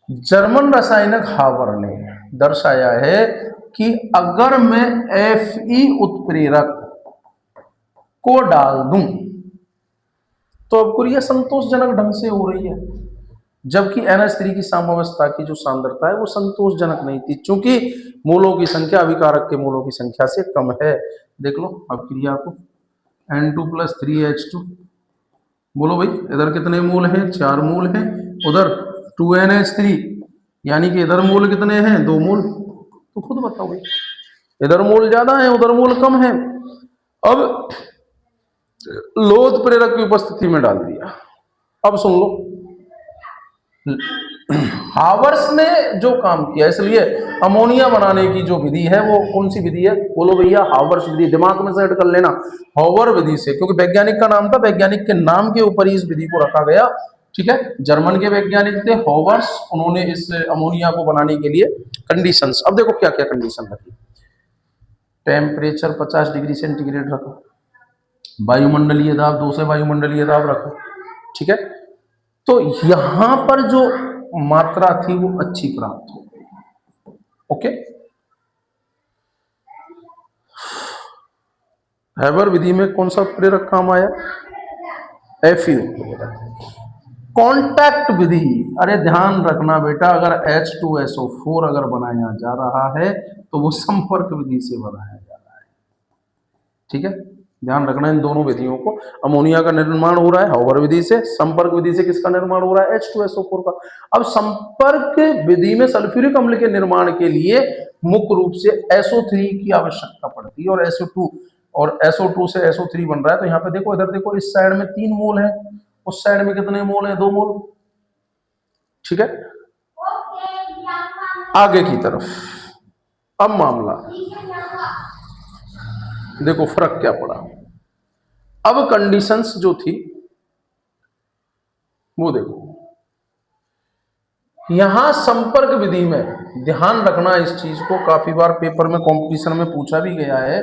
जर्मन रासायनिक हावर ने दर्शाया है कि अगर मैं Fe उत्प्रेरक को डाल दूं तो अपक्रिया संतोषजनक ढंग से हो रही है, जबकि NH3 की साम्यावस्था की जो सांद्रता है वो संतोषजनक नहीं थी, चूंकि मूलों की संख्या अभिकारक के मूलों की संख्या से कम है। देख लो अपक्रिया को, N2 + 3H2। बोलो भाई, इधर कितने मूल हैं? 4 मूल हैं। उधर 2NH3, यानी कि इधर मूल कितने हैं? 2 मूल। तो खुद बताओ भाई, इधर मूल ज्यादा है उधर मूल कम है। अब लोध प्रेरक की उपस्थिति में डाल दिया। अब सुन लो, हावर्स ने जो काम किया, इसलिए अमोनिया बनाने की जो विधि है वो कौन सी विधि है? बोलो भैया, हावर्स विधि। दिमाग में सेट कर लेना, हावर विधि से, क्योंकि वैज्ञानिक का नाम था, वैज्ञानिक के नाम के ऊपर ही इस विधि को रखा गया। ठीक है, जर्मन के वैज्ञानिक थे हावर्स, उन्होंने इस अमोनिया को बनाने के लिए कंडीशंस, अब देखो क्या क्या कंडीशन रखी। टेम्परेचर 50 डिग्री सेंटीग्रेड रखो, वायुमंडलीय दाब 2 से वायुमंडलीय दाब रखो। ठीक है, तो यहां पर जो मात्रा थी वो अच्छी प्राप्त हो गई। ओके, हैबर विधि में कौन सा प्रेरक काम आया? Fe उत्प्रेरक। कॉन्टैक्ट विधि, अरे ध्यान रखना बेटा, अगर H2SO4 अगर बनाया जा रहा है तो वो संपर्क विधि से बनाया जा रहा है। ठीक है, ध्यान रखना इन दोनों विधियों को। अमोनिया का निर्माण हो रहा है हावर विधि से, संपर्क विधि से किसका निर्माण हो रहा है? H2SO4 का। अब संपर्क विधि में सल्फ्यूरिक अम्ल के निर्माण के लिए मुख्य रूप से SO3 की आवश्यकता पड़ती है, और SO2 से SO3 बन रहा है। तो यहाँ पे देखो, इधर देखो, इस साइड में 3 मोल है, उस साइड में कितने मोल है? 2 मोल। ठीक है, आगे की तरफ अब मामला देखो, फर्क क्या पड़ा। अब कंडीशंस जो थी वो देखो, यहां संपर्क विधि में ध्यान रखना इस चीज को, काफी बार पेपर में कंपटीशन में पूछा भी गया है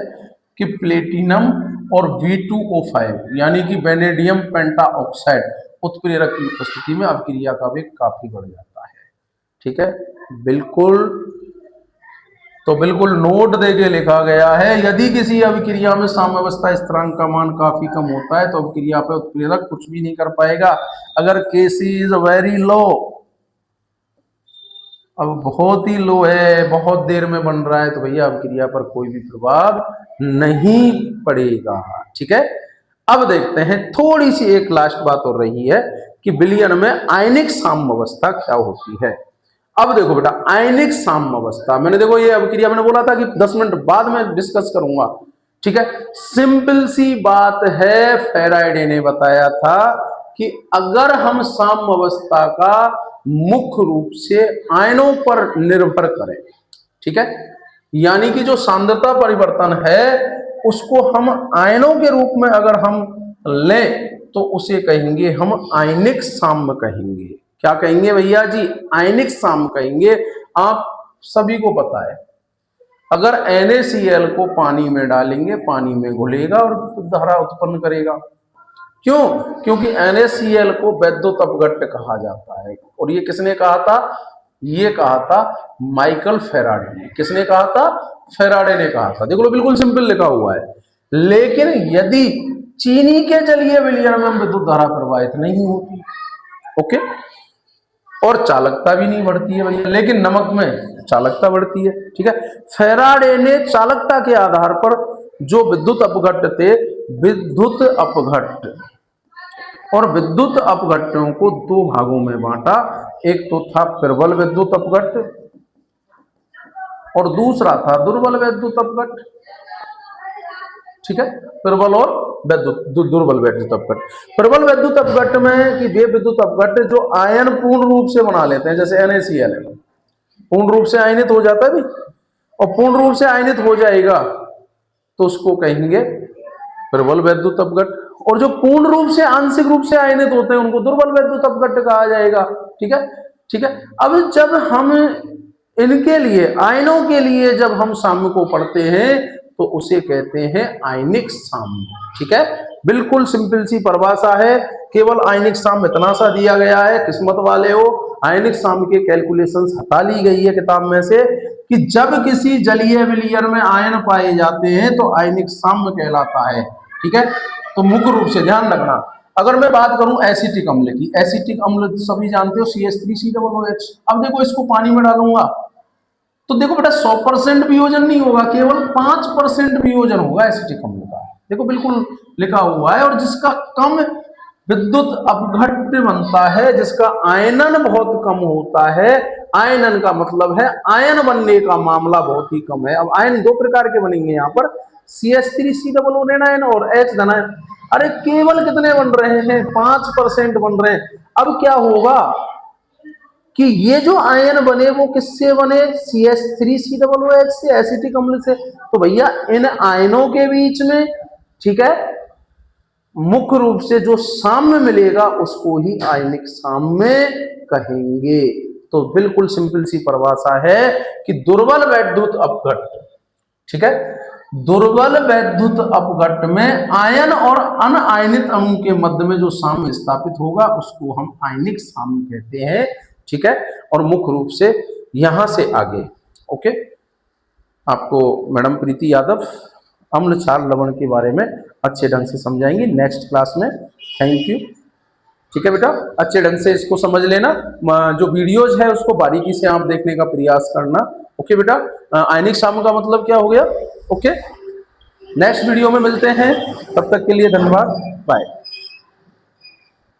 कि प्लेटिनम और V2O5 यानी कि वेनेडियम पेंटाऑक्साइड उत्प्रेरक की उपस्थिति में अपक्रिया का वेग काफी बढ़ जाता है। ठीक है, बिल्कुल, तो बिल्कुल नोट देके लिखा गया है, यदि किसी अभिक्रिया में साम्यावस्था स्थिरांक का मान काफी कम होता है तो अभिक्रिया पर उत्प्रेरक कुछ भी नहीं कर पाएगा। अगर Kc इज वेरी लो, अब बहुत ही लो है, बहुत देर में बन रहा है, तो भैया अभिक्रिया पर कोई भी प्रभाव नहीं पड़ेगा। ठीक है, अब देखते हैं, थोड़ी सी एक लास्ट बात हो रही है कि विलयन में आयनिक साम्यावस्था क्या होती है। अब देखो बेटा, आयनिक साम्यावस्था, मैंने देखो ये अभिक्रिया मैंने बोला था कि 10 मिनट बाद में डिस्कस करूंगा। ठीक है, सिंपल सी बात है, फेराडे ने बताया था कि अगर हम साम्यावस्था का मुख्य रूप से आयनों पर निर्भर करें, ठीक है, यानी कि जो सांद्रता परिवर्तन है उसको हम आयनों के रूप में अगर हम लें तो उसे कहेंगे हम आयनिक साम्य कहेंगे। क्या कहेंगे भैया जी? आयनिक साम्य कहेंगे। आप सभी को पता है, अगर NaCl को पानी में डालेंगे, पानी में घुलेगा और धारा उत्पन्न करेगा। क्यों? क्योंकि NaCl को वैद्युत अपघट्ट कहा जाता है। और ये किसने कहा था? ये कहा था माइकल फेराडे ने। किसने कहा था? फेराडे ने कहा था। देख लो, बिल्कुल सिंपल लिखा हुआ है। लेकिन यदि चीनी के जलीय विलयन में विद्युत धारा प्रवाहित नहीं होती, ओके, और चालकता भी नहीं बढ़ती है भैया, लेकिन नमक में चालकता बढ़ती है। ठीक है, फैराडे ने चालकता के आधार पर जो विद्युत अपघट्ट थे, विद्युत अपघट्ट और विद्युत अपघट्टों को दो भागों में बांटा। एक तो था प्रबल विद्युत अपघट्ट और दूसरा था दुर्बल विद्युत अपघट्ट। ठीक है, प्रबल और दुर्बल विद्युत अपघट्ट। प्रबल विद्युत अपघट्ट में कि वे विद्युत अपघट्ट जो आयन पूर्ण रूप से बना लेते हैं, जैसे NaCl पूर्ण रूप से आयनित हो जाता है भी, और पूर्ण रूप से आयनित हो जाएगा तो उसको कहेंगे प्रबल विद्युत अपघट्ट, और जो पूर्ण रूप से आंशिक रूप से आयनित होते हैं उनको दुर्बल विद्युत अपघट्ट कहा जाएगा। ठीक है, ठीक है। अब जब हम इनके लिए, आयनों के लिए जब हम साम्य को पढ़ते हैं तो उसे कहते हैं आयनिक साम्य। ठीक है, बिल्कुल सिंपल सी परिभाषा है, केवल आयनिक साम्य इतना सा दिया गया है, किस्मत वाले हो आयनिक साम्य के कैलकुलेशंस हटा ली गई है किताब में से, कि जब किसी जलीय विलयन में आयन पाए जाते हैं तो आयनिक साम्य कहलाता है। ठीक है, तो मुख्य रूप से ध्यान रखना, अगर मैं बात करूं एसिटिक अम्ल की, एसिटिक अम्ल सभी जानते हो CH3COOH। अब देखो इसको पानी में डालूंगा तो देखो बेटा 100% वियोजन नहीं होगा, केवल 5% वियोजन होगा एसिटिक अम्ल का। देखो बिल्कुल लिखा हुआ है, और जिसका कम विद्युत अपघट्ट बनता है, जिसका आयनन बहुत कम होता है, आयनन का मतलब है आयन बनने का मामला बहुत ही कम है। अब आयन दो प्रकार के बनेंगे यहाँ पर, CH3COO ऋणायन और H धनायन। अरे केवल कितने बन रहे हैं, 5% बन रहे हैं। अब क्या होगा कि ये जो आयन बने वो किससे बने, CH3COOH से, एसिटिक अम्ल से। तो भैया इन आयनों के बीच में, ठीक है, मुख्य रूप से जो साम्य मिलेगा उसको ही आयनिक साम्य कहेंगे। तो बिल्कुल सिंपल सी परिभाषा है कि दुर्बल वैद्युत अपघट्ट, ठीक है, दुर्बल वैद्युत अपघट्ट में आयन और अनआयनित अणु के मध्य में जो साम्य स्थापित होगा उसको हम आयनिक साम्य कहते हैं। ठीक है, और मुख्य रूप से यहां से आगे ओके आपको मैडम प्रीति यादव अम्ल क्षार लवण के बारे में अच्छे ढंग से समझाएंगे नेक्स्ट क्लास में। Thank you. ठीक है बेटा, अच्छे ढंग से इसको समझ लेना, जो वीडियोज है उसको बारीकी से आप देखने का प्रयास करना। ओके बेटा, आयनिक साम्य का मतलब क्या हो गया। ओके, नेक्स्ट वीडियो में मिलते हैं, तब तक के लिए धन्यवाद, बाय।